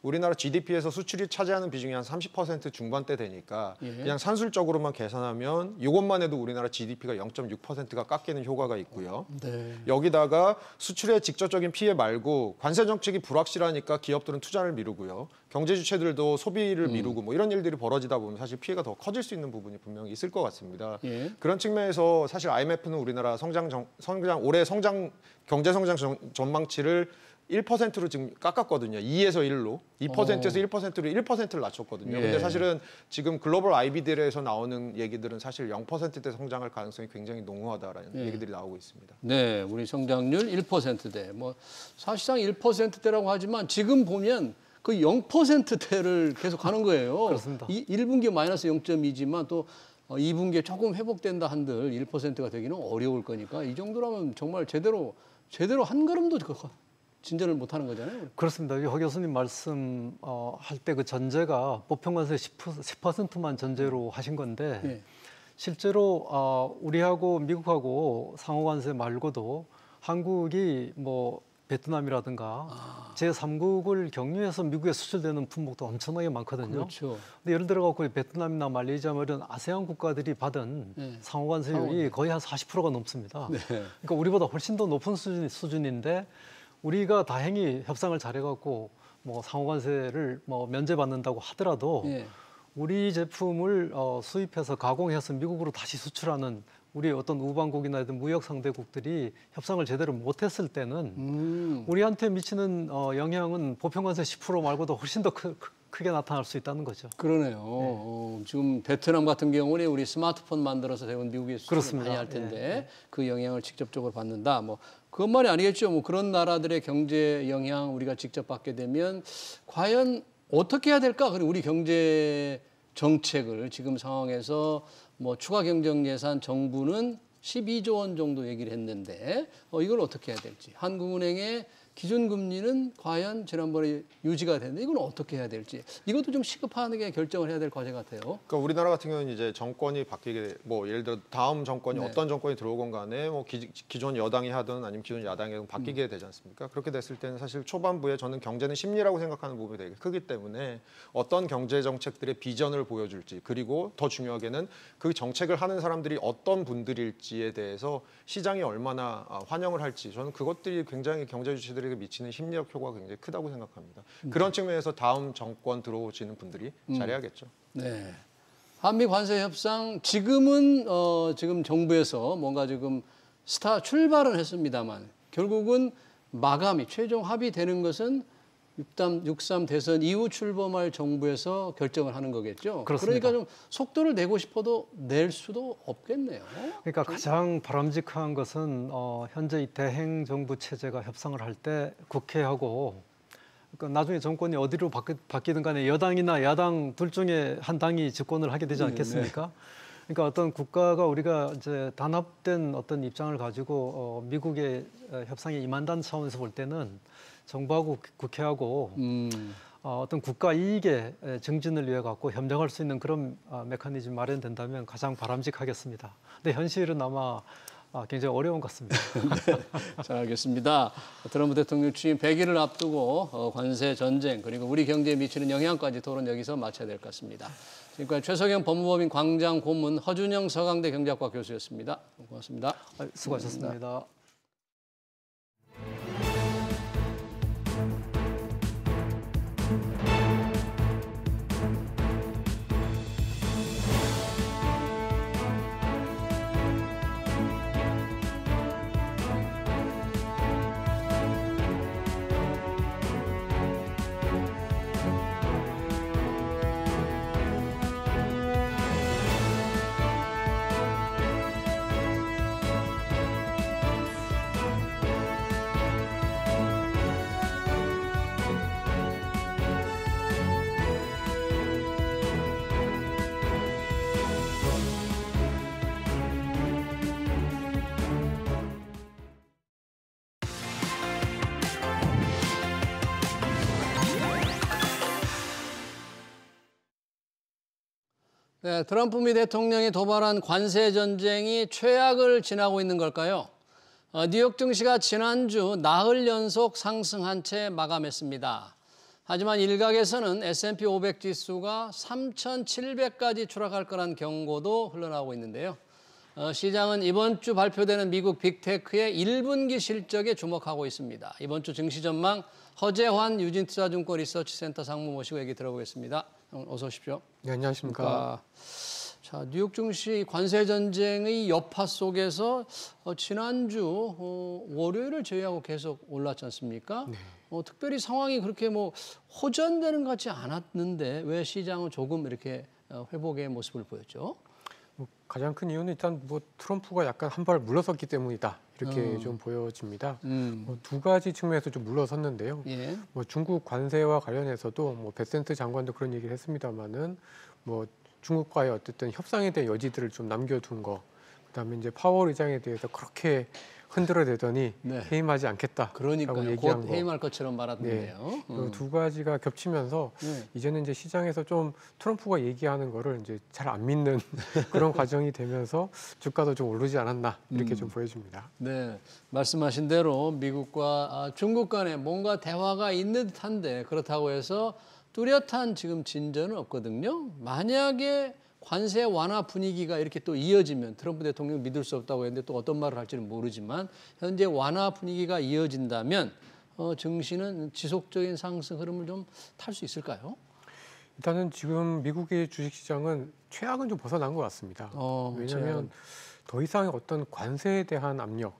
우리나라 GDP에서 수출이 차지하는 비중이 한 30% 중반대 되니까 예. 그냥 산술적으로만 계산하면 이것만 해도 우리나라 GDP가 0.6%가 깎이는 효과가 있고요. 네. 여기다가 수출의 직접적인 피해 말고 관세 정책이 불확실하니까 기업들은 투자를 미루고요. 경제 주체들도 소비를 미루고 뭐 이런 일들이 벌어지다 보면 사실 피해가 더 커질 수 있는 부분이 분명히 있을 것 같습니다. 예. 그런 측면에서 사실 IMF는 우리나라 경제 성장 전망치를 1%로 지금 깎았거든요. 2에서 1로. 2%에서 1%로 1%를 낮췄거든요. 예. 근데 사실은 지금 글로벌 IB들에서 나오는 얘기들은 사실 0%대 성장할 가능성이 굉장히 농후하다라는 예. 얘기들이 나오고 있습니다. 네, 우리 성장률 1%대. 뭐 사실상 1%대라고 하지만 지금 보면 그 0%대를 계속 가는 거예요. 그렇습니다. 1분기 마이너스 0.2지만 또 2분기에 조금 회복된다 한들 1%가 되기는 어려울 거니까 이 정도라면 정말 제대로 한 걸음도 진전을 못 하는 거잖아요. 그렇습니다. 허 교수님 말씀 할 때 그 전제가 보편관세 10%만 전제로 하신 건데 예. 실제로 우리하고 미국하고 상호관세 말고도 한국이 뭐 베트남이라든가 제3국을 경유해서 미국에 수출되는 품목도 엄청나게 많거든요. 그렇죠. 근데 예를 들어 갖고 베트남이나 말레이시아 뭐 이런 아세안 국가들이 받은 네. 상호관세율이 거의 한 40%가 넘습니다. 네. 그러니까 우리보다 훨씬 더 높은 수준인데 우리가 다행히 협상을 잘해갖고 뭐 상호관세를 뭐 면제받는다고 하더라도 예. 우리 제품을 수입해서 가공해서 미국으로 다시 수출하는 우리 어떤 우방국이나 무역 상대국들이 협상을 제대로 못했을 때는 우리한테 미치는 영향은 보편관세 10% 말고도 훨씬 더 크게 나타날 수 있다는 거죠. 그러네요. 지금 베트남 같은 경우는 우리 스마트폰 만들어서 대부분 미국에 수출을 그렇습니다. 많이 할 텐데 예. 그 영향을 직접적으로 받는다. 뭐 그것만이 아니겠죠. 뭐 그런 나라들의 경제 영향 우리가 직접 받게 되면 과연 어떻게 해야 될까? 그리고 우리 경제 정책을 지금 상황에서 뭐 추가 경정 예산 정부는 12조 원 정도 얘기를 했는데 이걸 어떻게 해야 될지. 한국은행의 기준금리는 과연 지난번에 유지가 됐는데 이건 어떻게 해야 될지. 이것도 좀 시급하게 결정을 해야 될 과제 같아요. 그러니까 우리나라 같은 경우는 이제 정권이 바뀌게 뭐 예를 들어 다음 정권이 네. 어떤 정권이 들어오건 간에 뭐 기존 여당이 하든 아니면 기존 야당이 하든 바뀌게 되지 않습니까? 그렇게 됐을 때는 사실 초반부에 저는 경제는 심리라고 생각하는 부분이 되게 크기 때문에 어떤 경제 정책들의 비전을 보여줄지 그리고 더 중요하게는 그 정책을 하는 사람들이 어떤 분들일지에 대해서 시장이 얼마나 환영을 할지 저는 그것들이 굉장히 경제 주체들에게 미치는 심리적 효과가 굉장히 크다고 생각합니다. 그런 측면에서 다음 정권 들어오시는 분들이 잘해야겠죠. 네. 한미 관세 협상 지금은 지금 정부에서 뭔가 지금 출발은 했습니다만 결국은 마감이 최종 합의되는 것은 6.3 대선 이후 출범할 정부에서 결정을 하는 거겠죠. 그렇습니다. 그러니까 좀 속도를 내고 싶어도 낼 수도 없겠네요. 그러니까 가장 바람직한 것은 현재 이 대행 정부 체제가 협상을 할 때 국회하고 그러니까 나중에 정권이 어디로 바뀌든 간에 여당이나 야당 둘 중에 한 당이 집권을 하게 되지 않겠습니까? 그러니까 어떤 국가가 우리가 이제 단합된 어떤 입장을 가지고 미국의 협상에 임한다는 차원에서 볼 때는 정부하고 국회하고 어떤 국가 이익의 증진을 위해 갖고 협력할 수 있는 그런 메커니즘 마련된다면 가장 바람직하겠습니다. 근데 현실은 아마 굉장히 어려운 것 같습니다. 네, 잘 알겠습니다. 트럼프 대통령 취임 100일을 앞두고 관세 전쟁 그리고 우리 경제에 미치는 영향까지 토론 여기서 마쳐야 될 것 같습니다. 지금까지 최석영 법무법인 광장 고문 허준영 서강대 경제학과 교수였습니다. 고맙습니다. 수고하셨습니다. 네, 트럼프 미 대통령이 도발한 관세 전쟁이 최악을 지나고 있는 걸까요? 뉴욕 증시가 지난주 나흘 연속 상승한 채 마감했습니다. 하지만 일각에서는 S&P 500 지수가 3,700까지 추락할 거란 경고도 흘러나오고 있는데요. 시장은 이번 주 발표되는 미국 빅테크의 1분기 실적에 주목하고 있습니다. 이번 주 증시 전망 허재환 유진투자증권 리서치센터 상무 모시고 얘기 들어보겠습니다. 어서 오십시오. 네, 안녕하십니까. 자, 뉴욕 증시 관세 전쟁의 여파 속에서 지난주 월요일을 제외하고 계속 올랐지 않습니까? 네. 특별히 상황이 그렇게 뭐 호전되는 것 같지 않았는데 왜 시장은 조금 이렇게 회복의 모습을 보였죠? 뭐 가장 큰 이유는 일단 뭐 트럼프가 약간 한 발 물러섰기 때문이다 이렇게 좀 보여집니다. 두 가지 측면에서 좀 물러섰는데요. 예. 뭐 중국 관세와 관련해서도 뭐 베센트 장관도 그런 얘기를 했습니다만은 뭐 중국과의 어쨌든 협상에 대한 여지들을 좀 남겨둔 거, 그다음에 이제 파월 의장에 대해서 그렇게 흔들어대더니 네. 해임하지 않겠다라고 그러니까요. 얘기한 곧 거. 해임할 것처럼 말았는데요. 그 두 가지가 겹치면서 네. 이제는 이제 시장에서 좀 트럼프가 얘기하는 거를 이제 잘 안 믿는 그런 과정이 되면서 주가도 좀 오르지 않았나 이렇게 좀 보여집니다. 네, 말씀하신 대로 미국과 중국 간에 뭔가 대화가 있는 듯한데 그렇다고 해서 뚜렷한 지금 진전은 없거든요. 만약에 관세 완화 분위기가 이렇게 또 이어지면 트럼프 대통령 믿을 수 없다고 했는데 또 어떤 말을 할지는 모르지만 현재 완화 분위기가 이어진다면 증시는 지속적인 상승 흐름을 좀 탈 수 있을까요? 일단은 지금 미국의 주식시장은 최악은 좀 벗어난 것 같습니다. 왜냐하면 더 이상의 어떤 관세에 대한 압력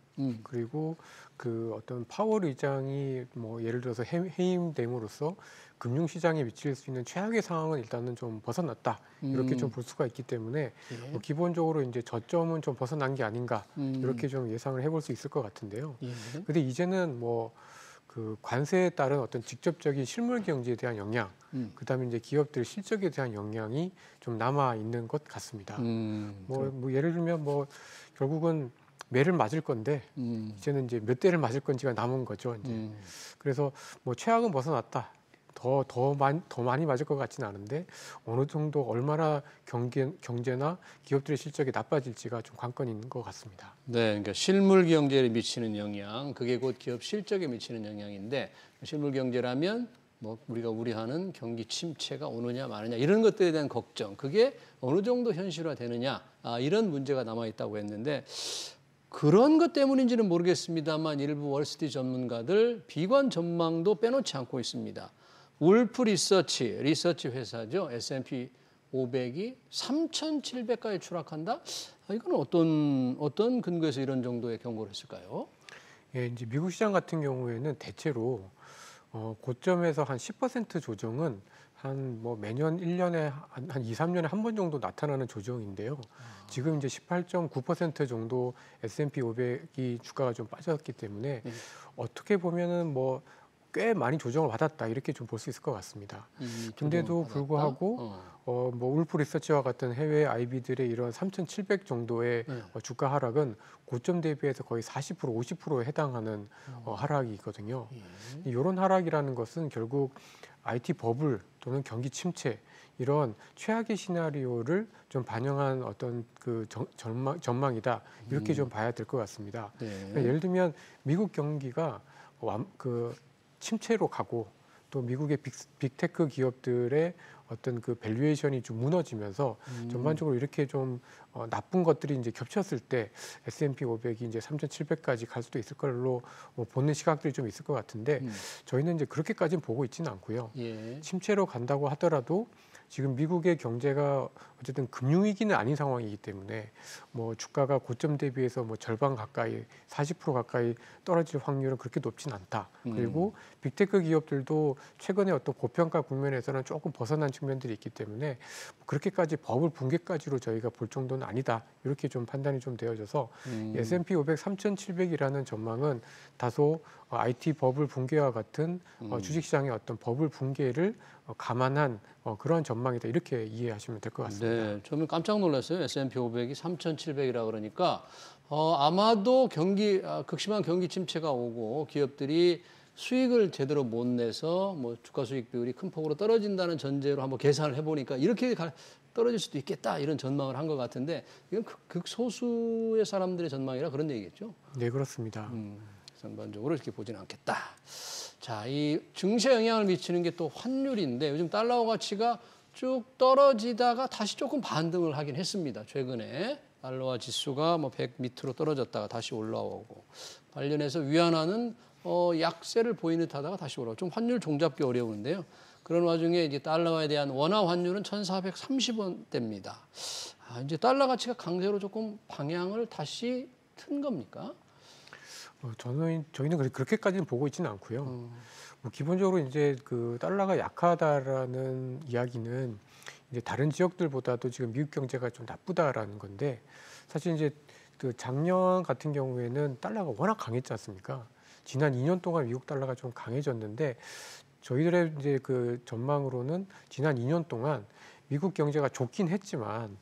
그리고 그 어떤 파월 의장이 뭐 예를 들어서 해임됨으로써 금융시장에 미칠 수 있는 최악의 상황은 일단은 좀 벗어났다 이렇게 좀 볼 수가 있기 때문에 예. 뭐 기본적으로 이제 저점은 좀 벗어난 게 아닌가 이렇게 좀 예상을 해볼 수 있을 것 같은데요. 예. 근데 이제는 뭐 그 관세에 따른 어떤 직접적인 실물 경제에 대한 영향, 그다음에 이제 기업들 실적에 대한 영향이 좀 남아 있는 것 같습니다. 뭐 예를 들면 뭐 결국은 매를 맞을 건데 이제는 이제 몇 대를 맞을 건지가 남은 거죠. 이제 그래서 뭐 최악은 벗어났다. 더 많이 맞을 것 같지는 않은데 어느 정도 얼마나 경제나 기업들의 실적이 나빠질지가 좀 관건이 있는 것 같습니다. 네, 그러니까 실물 경제에 미치는 영향, 그게 곧 기업 실적에 미치는 영향인데 실물 경제라면 뭐 우리가 우려하는 경기 침체가 오느냐 마느냐 이런 것들에 대한 걱정, 그게 어느 정도 현실화되느냐 이런 문제가 남아 있다고 했는데 그런 것 때문인지는 모르겠습니다만 일부 월스트리트 전문가들 비관 전망도 빼놓지 않고 있습니다. 울프 리서치 회사죠. S&P 500이 3,700까지 추락한다? 이건 어떤 근거에서 이런 정도의 경고를 했을까요? 예, 이제 미국 시장 같은 경우에는 대체로 고점에서 한 10% 조정은 한 뭐 매년 1년에 한 2, 3년에 한 번 정도 나타나는 조정인데요. 지금 이제 18.9% 정도 S&P 500이 주가가 좀 빠졌기 때문에 어떻게 보면은 뭐 꽤 많이 조정을 받았다 이렇게 좀 볼 수 있을 것 같습니다. 근데도 불구하고 뭐 울프 리서치와 같은 해외 IB들의 이런 3,700 정도의 주가 하락은 고점 대비해서 거의 40%, 50%에 해당하는 하락이 있거든요. 이런 하락이라는 것은 결국 IT 버블 또는 경기 침체 이런 최악의 시나리오를 좀 반영한 어떤 그 전망이다 이렇게 좀 봐야 될 것 같습니다. 그러니까 예를 들면 미국 경기가 그 침체로 가고 또 미국의 빅테크 기업들의 어떤 그 밸류에이션이 좀 무너지면서 전반적으로 이렇게 좀 나쁜 것들이 이제 겹쳤을 때 S&P 500이 이제 3,700까지 갈 수도 있을 걸로 보는 시각들이 좀 있을 것 같은데 저희는 이제 그렇게까지는 보고 있지는 않고요. 침체로 간다고 하더라도 지금 미국의 경제가 어쨌든 금융위기는 아닌 상황이기 때문에 뭐 주가가 고점 대비해서 뭐 절반 가까이 40% 가까이 떨어질 확률은 그렇게 높진 않다. 그리고 빅테크 기업들도 최근에 어떤 고평가 국면에서는 조금 벗어난 측면들이 있기 때문에 그렇게까지 버블 붕괴까지로 저희가 볼 정도는 아니다. 이렇게 좀 판단이 좀 되어져서 S&P 500 3,700이라는 전망은 다소 IT 버블 붕괴와 같은 주식시장의 어떤 버블 붕괴를 감안한 그런 전망이다. 이렇게 이해하시면 될 것 같습니다. 네, 저는 깜짝 놀랐어요. S&P 500이 3,700이라 그러니까 아마도 극심한 경기 침체가 오고 기업들이 수익을 제대로 못 내서 뭐 주가 수익 비율이 큰 폭으로 떨어진다는 전제로 한번 계산을 해보니까 이렇게 떨어질 수도 있겠다 이런 전망을 한 것 같은데 이건 극소수의 사람들의 전망이라 그런 얘기겠죠? 네, 그렇습니다. 전반적으로 이렇게 보지는 않겠다. 자, 이 증시에 영향을 미치는 게 또 환율인데 요즘 달러 가치가 쭉 떨어지다가 다시 조금 반등을 하긴 했습니다. 최근에 달러화 지수가 뭐 100 밑으로 떨어졌다가 다시 올라오고 관련해서 위안화는 약세를 보이는 듯하다가 다시 올라오고 좀 환율 종잡기 어려운데요. 그런 와중에 이제 달러화에 대한 원화 환율은 1,430원대입니다. 이제 달러 가치가 강세로 조금 방향을 다시 튼 겁니까? 저희는 그렇게까지는 보고 있지는 않고요. 뭐 기본적으로 이제 그 달러가 약하다라는 이야기는 이제 다른 지역들보다도 지금 미국 경제가 좀 나쁘다라는 건데, 사실 이제 그 작년 같은 경우에는 달러가 워낙 강했지 않습니까? 지난 2년 동안 미국 달러가 좀 강해졌는데, 저희들의 이제 그 전망으로는 지난 2년 동안 미국 경제가 좋긴 했지만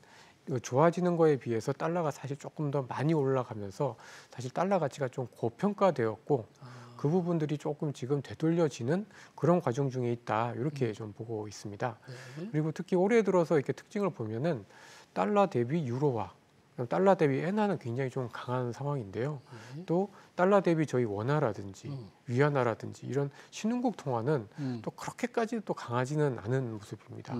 좋아지는 거에 비해서 달러가 사실 조금 더 많이 올라가면서 사실 달러 가치가 좀 고평가되었고, 그 부분들이 조금 지금 되돌려지는 그런 과정 중에 있다, 이렇게 좀 보고 있습니다. 그리고 특히 올해 들어서 이렇게 특징을 보면은 달러 대비 유로화, 달러 대비 엔화는 굉장히 좀 강한 상황인데요. 또 달러 대비 저희 원화라든지 위안화라든지 이런 신흥국 통화는 또 그렇게까지 또 강하지는 않은 모습입니다.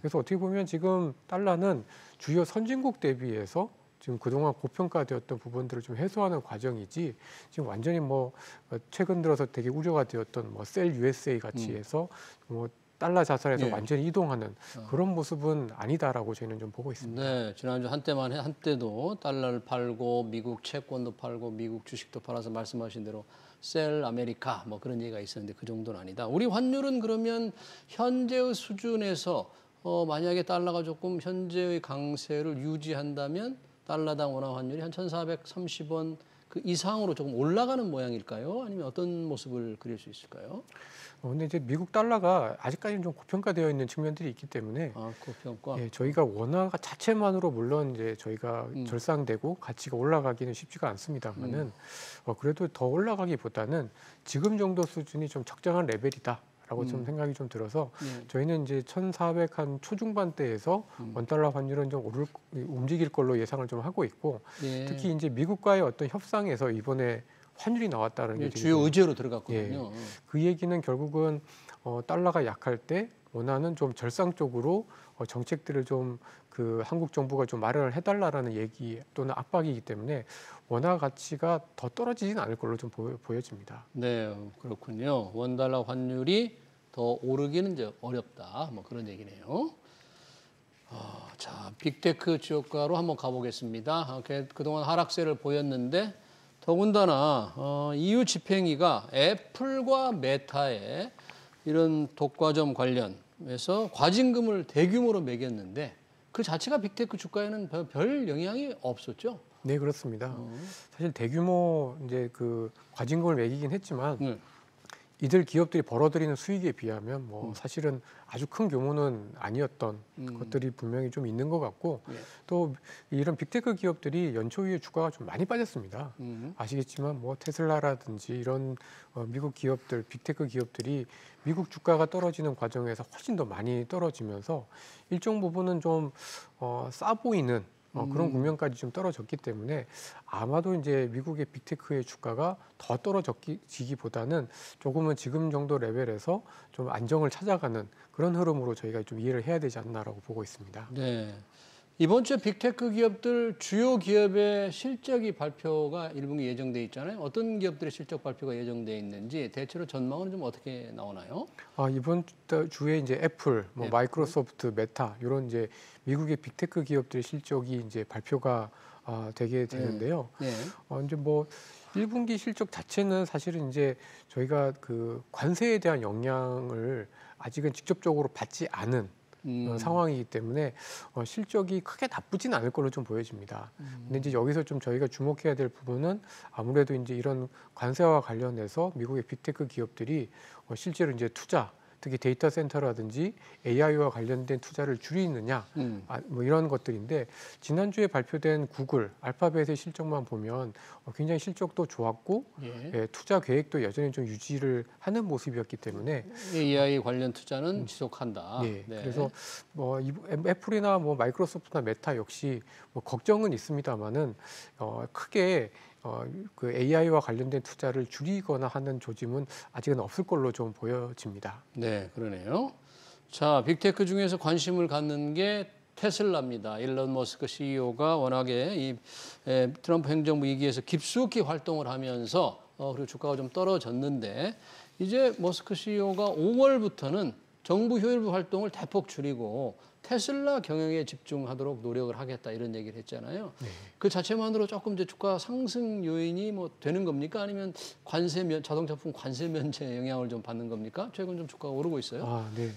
그래서 어떻게 보면 지금 달러는 주요 선진국 대비해서 지금 그동안 고평가되었던 부분들을 좀 해소하는 과정이지, 지금 완전히 뭐 최근 들어서 되게 우려가 되었던 뭐 셀 USA 같이 해서 뭐 달러 자산에서 예. 완전히 이동하는 그런 모습은 아니다라고 저희는 좀 보고 있습니다. 네, 지난주 한때도 달러를 팔고 미국 채권도 팔고 미국 주식도 팔아서 말씀하신 대로 셀 아메리카 뭐 그런 얘기가 있었는데 그 정도는 아니다. 우리 환율은 그러면 현재의 수준에서 만약에 달러가 조금 현재의 강세를 유지한다면 달러당 원화 환율이 한 1,430원 그 이상으로 조금 올라가는 모양일까요? 아니면 어떤 모습을 그릴 수 있을까요? 근데 이제 미국 달러가 아직까지는 좀 고평가되어 있는 측면들이 있기 때문에, 고평가. 예, 저희가 원화가 자체만으로 물론 이제 저희가 절상되고 가치가 올라가기는 쉽지가 않습니다만은 그래도 더 올라가기보다는 지금 정도 수준이 좀 적정한 레벨이다라고 좀 생각이 좀 들어서 저희는 이제 1,400 한 초중반대에서 원달러 환율은 좀 움직일 걸로 예상을 좀 하고 있고, 예. 특히 이제 미국과의 어떤 협상에서 이번에 환율이 나왔다는 게 주요 의제로 들어갔거든요. 예, 그 얘기는 결국은 달러가 약할 때 원화는 좀 절상적으로 정책들을 좀 그 한국 정부가 좀 마련을 해달라라는 얘기 또는 압박이기 때문에 원화 가치가 더 떨어지진 않을 걸로 좀 보여집니다. 네, 그렇군요. 원달러 환율이 더 오르기는 이제 어렵다. 뭐 그런 얘기네요. 자, 빅테크 주요가로 한번 가보겠습니다. 그동안 하락세를 보였는데 더군다나 EU 집행위가 애플과 메타의 이런 독과점 관련해서 과징금을 대규모로 매겼는데 그 자체가 빅테크 주가에는 별 영향이 없었죠. 네, 그렇습니다. 사실 대규모 이제 그 과징금을 매기긴 했지만 이들 기업들이 벌어들이는 수익에 비하면 뭐 사실은 아주 큰 규모는 아니었던 것들이 분명히 좀 있는 것 같고, 또 이런 빅테크 기업들이 연초 이후에 주가가 좀 많이 빠졌습니다. 아시겠지만 뭐 테슬라라든지 이런 미국 기업들, 빅테크 기업들이 미국 주가가 떨어지는 과정에서 훨씬 더 많이 떨어지면서 일정 부분은 좀 싸 보이는 그런 국면까지 좀 떨어졌기 때문에 아마도 이제 미국의 빅테크의 주가가 더 떨어지기보다는 조금은 지금 정도 레벨에서 좀 안정을 찾아가는 그런 흐름으로 저희가 좀 이해를 해야 되지 않나라고 보고 있습니다. 네. 이번 주에 빅테크 기업들 주요 기업의 실적이 발표가 1분기 예정돼 있잖아요. 어떤 기업들의 실적 발표가 예정돼 있는지 대체로 전망은 좀 어떻게 나오나요? 이번 주에 이제 애플, 뭐 마이크로소프트, 메타 이런 이제 미국의 빅테크 기업들의 실적이 이제 발표가 되게 되는데요. 이제 뭐 1분기 실적 자체는 사실은 이제 저희가 그 관세에 대한 영향을 아직은 직접적으로 받지 않은 상황이기 때문에 실적이 크게 나쁘진 않을 걸로 좀 보여집니다. 근데 이제 여기서 좀 저희가 주목해야 될 부분은 아무래도 이제 이런 관세와 관련해서 미국의 빅테크 기업들이 실제로 이제 투자, 특히 데이터 센터라든지 AI와 관련된 투자를 줄이느냐, 뭐 이런 것들인데, 지난주에 발표된 구글, 알파벳의 실적만 보면 굉장히 실적도 좋았고 투자 계획도 여전히 좀 유지를 하는 모습이었기 때문에 AI 관련 투자는 지속한다. 네. 그래서 뭐 애플이나 뭐 마이크로소프트나 메타 역시 뭐 걱정은 있습니다만은 크게 그 AI와 관련된 투자를 줄이거나 하는 조짐은 아직은 없을 걸로 좀 보여집니다. 네, 그러네요. 자, 빅테크 중에서 관심을 갖는 게 테슬라입니다. 일론 머스크 CEO가 워낙에 이 트럼프 행정부 위기에서 깊숙이 활동을 하면서 그리고 주가가 좀 떨어졌는데, 이제 머스크 CEO가 5월부터는 정부 효율부 활동을 대폭 줄이고 테슬라 경영에 집중하도록 노력을 하겠다 이런 얘기를 했잖아요. 네. 그 자체만으로 조금 이제 주가 상승 요인이 뭐 되는 겁니까? 아니면 자동차품 관세 면제 영향을 좀 받는 겁니까? 최근 좀 주가가 오르고 있어요. 아, 네.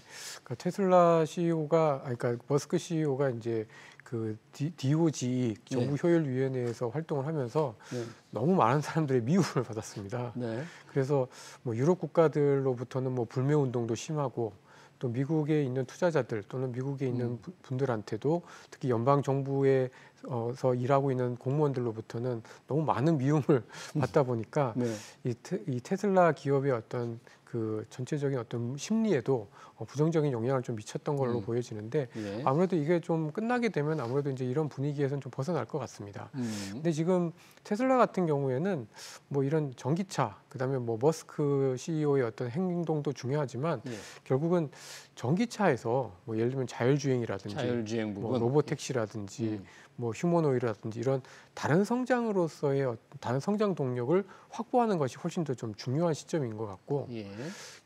그러니까 테슬라 CEO가, 그러니까 머스크 CEO가 이제 그 DOGE 정부 효율위원회에서 활동을 하면서 네. 너무 많은 사람들의 미움을 받았습니다. 네. 그래서 뭐 유럽 국가들로부터는 뭐 불매 운동도 심하고 또 미국에 있는 투자자들 또는 미국에 있는 분들한테도 특히 연방 정부에서 일하고 있는 공무원들로부터는 너무 많은 미움을 받다 보니까 네. 이 테슬라 기업의 어떤 그 전체적인 어떤 심리에도 부정적인 영향을 좀 미쳤던 걸로 보여지는데 예. 아무래도 이게 좀 끝나게 되면 아무래도 이제 이런 분위기에서는 좀 벗어날 것 같습니다. 근데 지금 테슬라 같은 경우에는 뭐 이런 전기차, 그다음에 뭐 머스크 CEO의 어떤 행동도 중요하지만 예. 결국은 전기차에서 뭐 예를 들면 자율주행이라든지 자율주행 부분. 뭐 로보택시라든지 뭐 휴머노이드라든지 이런 다른 성장으로서의 다른 성장 동력을 확보하는 것이 훨씬 더 좀 중요한 시점인 것 같고 예.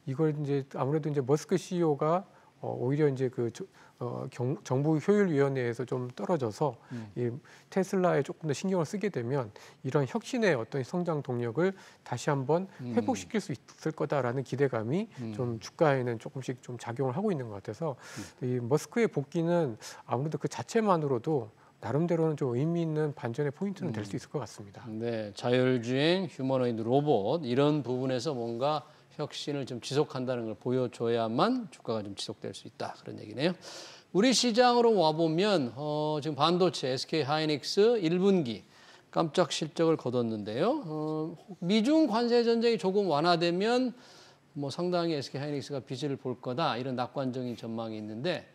이걸 이제 아무래도 이제 머스크 CEO가 오히려 이제 그 정부 효율위원회에서 좀 떨어져서 이 테슬라에 조금 더 신경을 쓰게 되면 이런 혁신의 어떤 성장 동력을 다시 한번 회복시킬 수 있을 거다라는 기대감이 좀 주가에는 조금씩 좀 작용을 하고 있는 것 같아서 이 머스크의 복귀는 아무래도 그 자체만으로도 나름대로는 좀 의미 있는 반전의 포인트는 될 수 있을 것 같습니다. 네, 자율주행, 휴머노이드 로봇 이런 부분에서 뭔가 혁신을 좀 지속한다는 걸 보여줘야만 주가가 좀 지속될 수 있다 그런 얘기네요. 우리 시장으로 와 보면 지금 반도체 SK 하이닉스 1분기 깜짝 실적을 거뒀는데요. 미중 관세 전쟁이 조금 완화되면 뭐 상당히 SK 하이닉스가 빚을 볼 거다 이런 낙관적인 전망이 있는데.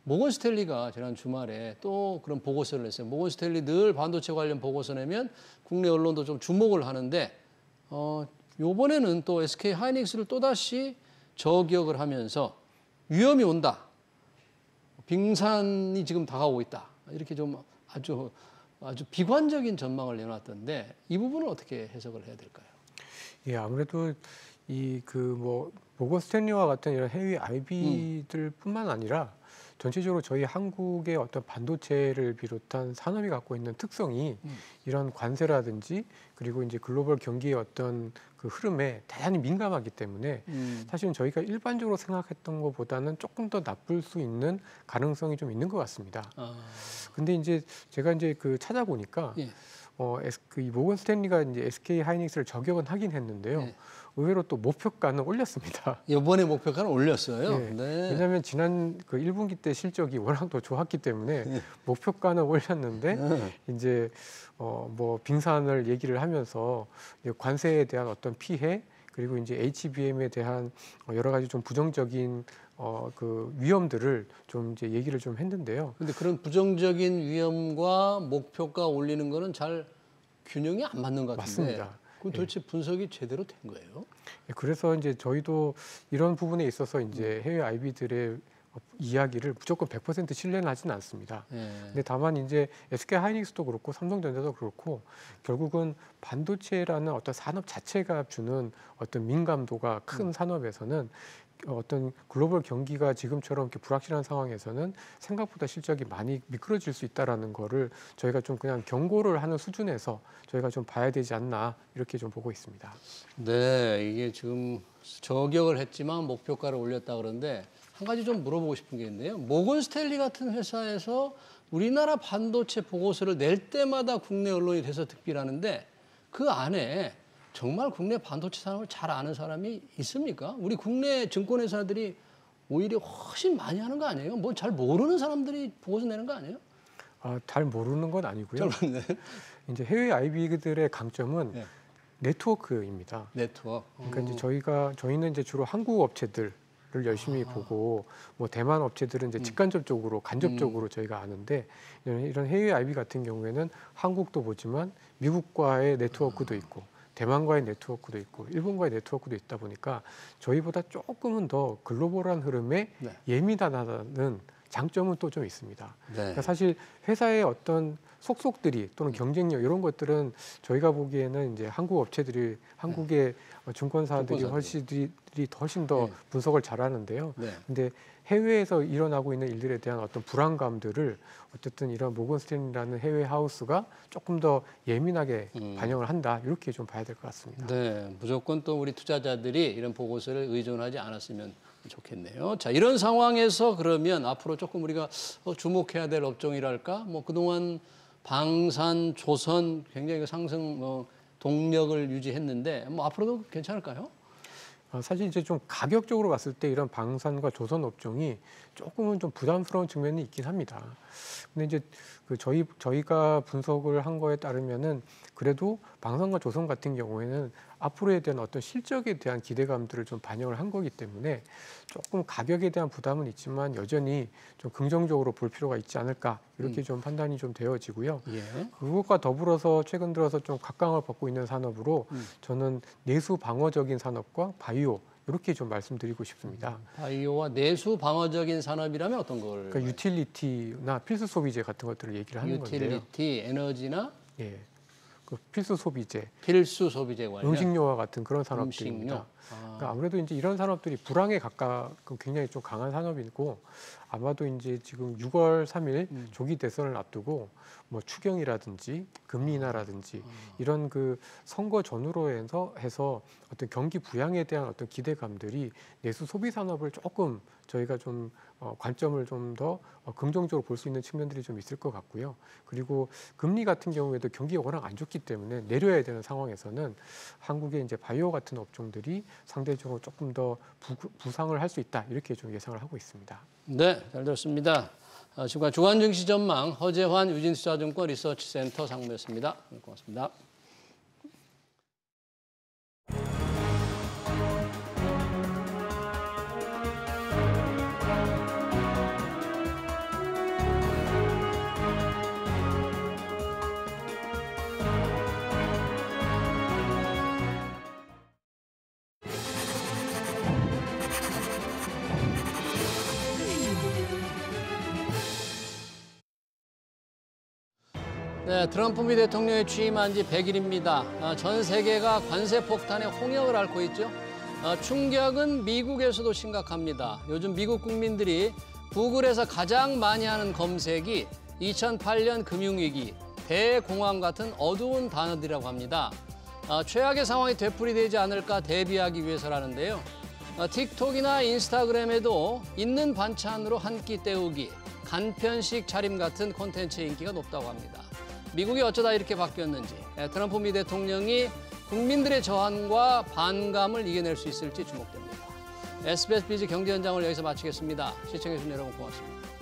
모건 스탠리가 지난 주말에 또 그런 보고서를 냈어요. 모건 스탠리 늘 반도체 관련 보고서 내면 국내 언론도 좀 주목을 하는데 요번에는 또 SK 하이닉스를 또다시 저기역을 하면서 위험이 온다. 빙산이 지금 다가오고 있다. 이렇게 좀 아주 비관적인 전망을 내놨던데 이 부분은 어떻게 해석을 해야 될까요? 예, 아무래도 이 그 뭐 모건 스탠리와 같은 이런 해외 IB들뿐만 아니라 전체적으로 저희 한국의 어떤 반도체를 비롯한 산업이 갖고 있는 특성이 이런 관세라든지 그리고 이제 글로벌 경기의 어떤 그 흐름에 대단히 민감하기 때문에 사실은 저희가 일반적으로 생각했던 것보다는 조금 더 나쁠 수 있는 가능성이 좀 있는 것 같습니다. 근데 이제 제가 이제 그 찾아보니까 예. 이 모건 스탠리가 이제 SK 하이닉스를 저격은 하긴 했는데요. 네. 의외로 또 목표가는 올렸습니다. 이번에 목표가는 올렸어요. 네. 네. 왜냐하면 지난 그 1분기 때 실적이 워낙 더 좋았기 때문에 목표가는 올렸는데 이제 뭐 빙산을 얘기를 하면서 관세에 대한 어떤 피해 그리고 이제 HBM에 대한 여러 가지 좀 부정적인 그 위험들을 좀 이제 얘기를 좀 했는데요. 근데 그런 부정적인 위험과 목표가 올리는 거는 잘 균형이 안 맞는 것 같은데. 맞습니다. 그럼 도대체 분석이 제대로 된 거예요? 그래서 이제 저희도 이런 부분에 있어서 이제 해외 IB들의 이야기를 무조건 100% 신뢰는 하지는 않습니다. 근데 다만 이제 SK 하이닉스도 그렇고 삼성전자도 그렇고 결국은 반도체라는 어떤 산업 자체가 주는 어떤 민감도가 큰 산업에서는 어떤 글로벌 경기가 지금처럼 이렇게 불확실한 상황에서는 생각보다 실적이 많이 미끄러질 수 있다라는 거를 저희가 좀 그냥 경고를 하는 수준에서 저희가 좀 봐야 되지 않나 이렇게 좀 보고 있습니다. 네, 이게 지금 저격을 했지만 목표가를 올렸다 그러는데 한 가지 좀 물어보고 싶은 게 있는데요. 모건 스탠리 같은 회사에서 우리나라 반도체 보고서를 낼 때마다 국내 언론이 돼서 득비라는데 그 안에 정말 국내 반도체 산업을 잘 아는 사람이 있습니까? 우리 국내 증권회사들이 오히려 훨씬 많이 하는 거 아니에요? 뭐 잘 모르는 사람들이 보고서 내는 거 아니에요? 잘 모르는 건 아니고요. 잘 모르네. 이제 해외 IB들의 강점은 네. 네트워크입니다. 네트워크. 그러니까 이제 저희는 이제 주로 한국 업체들을 열심히 보고 뭐 대만 업체들은 이제 직간접적으로 간접적으로 저희가 아는데 이런 해외 IB 같은 경우에는 한국도 보지만 미국과의 네트워크도 있고 대만과의 네트워크도 있고 일본과의 네트워크도 있다 보니까 저희보다 조금은 더 글로벌한 흐름에 네. 예민하다는 장점은 또 좀 있습니다. 네. 그러니까 사실 회사의 어떤 속속들이 또는 경쟁력 이런 것들은 저희가 보기에는 이제 한국 업체들이 한국의 증권사들이 훨씬 더 네. 분석을 잘하는데요. 네. 근데 해외에서 일어나고 있는 일들에 대한 어떤 불안감들을 어쨌든 이런 모건 스탠리라는 해외 하우스가 조금 더 예민하게 반영을 한다 이렇게 좀 봐야 될 것 같습니다. 네, 무조건 또 우리 투자자들이 이런 보고서를 의존하지 않았으면 좋겠네요. 자, 이런 상황에서 그러면 앞으로 조금 우리가 주목해야 될 업종이랄까? 뭐 그동안 방산, 조선 굉장히 상승 동력을 유지했는데 뭐 앞으로도 괜찮을까요? 사실 이제 좀 가격적으로 봤을 때 이런 방산과 조선 업종이 조금은 좀 부담스러운 측면이 있긴 합니다. 근데 이제 그 저희가 분석을 한 거에 따르면은 그래도 방산과 조선 같은 경우에는 앞으로에 대한 어떤 실적에 대한 기대감들을 좀 반영을 한 거기 때문에 조금 가격에 대한 부담은 있지만 여전히 좀 긍정적으로 볼 필요가 있지 않을까 이렇게 좀 판단이 좀 되어지고요. 예. 그것과 더불어서 최근 들어서 좀 각광을 받고 있는 산업으로 저는 내수 방어적인 산업과 바이오 이렇게 좀 말씀드리고 싶습니다. 바이오와 내수 방어적인 산업이라면 어떤 걸? 그러니까 유틸리티나 필수 소비재 같은 것들을 얘기를 하는 건데요. 유틸리티, 에너지나 예, 그 필수 소비재, 필수 소비재 관련. 음식료와 같은 그런 산업들입니다. 음식료. 그러니까 아무래도 이제 이런 산업들이 불황에 가깝고 굉장히 좀 강한 산업이고 아마도 이제 지금 6월 3일 조기 대선을 앞두고 뭐 추경이라든지 금리 인하라든지 이런 그 선거 전후로 해서 어떤 경기 부양에 대한 어떤 기대감들이 내수 소비 산업을 조금 저희가 좀 관점을 좀 더 긍정적으로 볼 수 있는 측면들이 좀 있을 것 같고요. 그리고 금리 같은 경우에도 경기가 워낙 안 좋기 때문에 내려야 되는 상황에서는 한국의 이제 바이오 같은 업종들이 상대적으로 조금 더 부상을 할 수 있다 이렇게 좀 예상을 하고 있습니다. 네, 잘 들었습니다. 지금까지 주간 증시 전망 허재환 유진투자증권 리서치센터 상무였습니다. 고맙습니다. 네, 트럼프 미 대통령이 취임한 지 100일입니다. 전 세계가 관세 폭탄의 홍역을 앓고 있죠. 충격은 미국에서도 심각합니다. 요즘 미국 국민들이 구글에서 가장 많이 하는 검색이 2008년 금융위기, 대공황 같은 어두운 단어들이라고 합니다. 최악의 상황이 되풀이되지 않을까 대비하기 위해서라는데요. 틱톡이나 인스타그램에도 있는 반찬으로 한 끼 때우기, 간편식 차림 같은 콘텐츠의 인기가 높다고 합니다. 미국이 어쩌다 이렇게 바뀌었는지, 트럼프 미 대통령이 국민들의 저항과 반감을 이겨낼 수 있을지 주목됩니다. SBS 비즈 경제 현장을 여기서 마치겠습니다. 시청해주신 여러분 고맙습니다.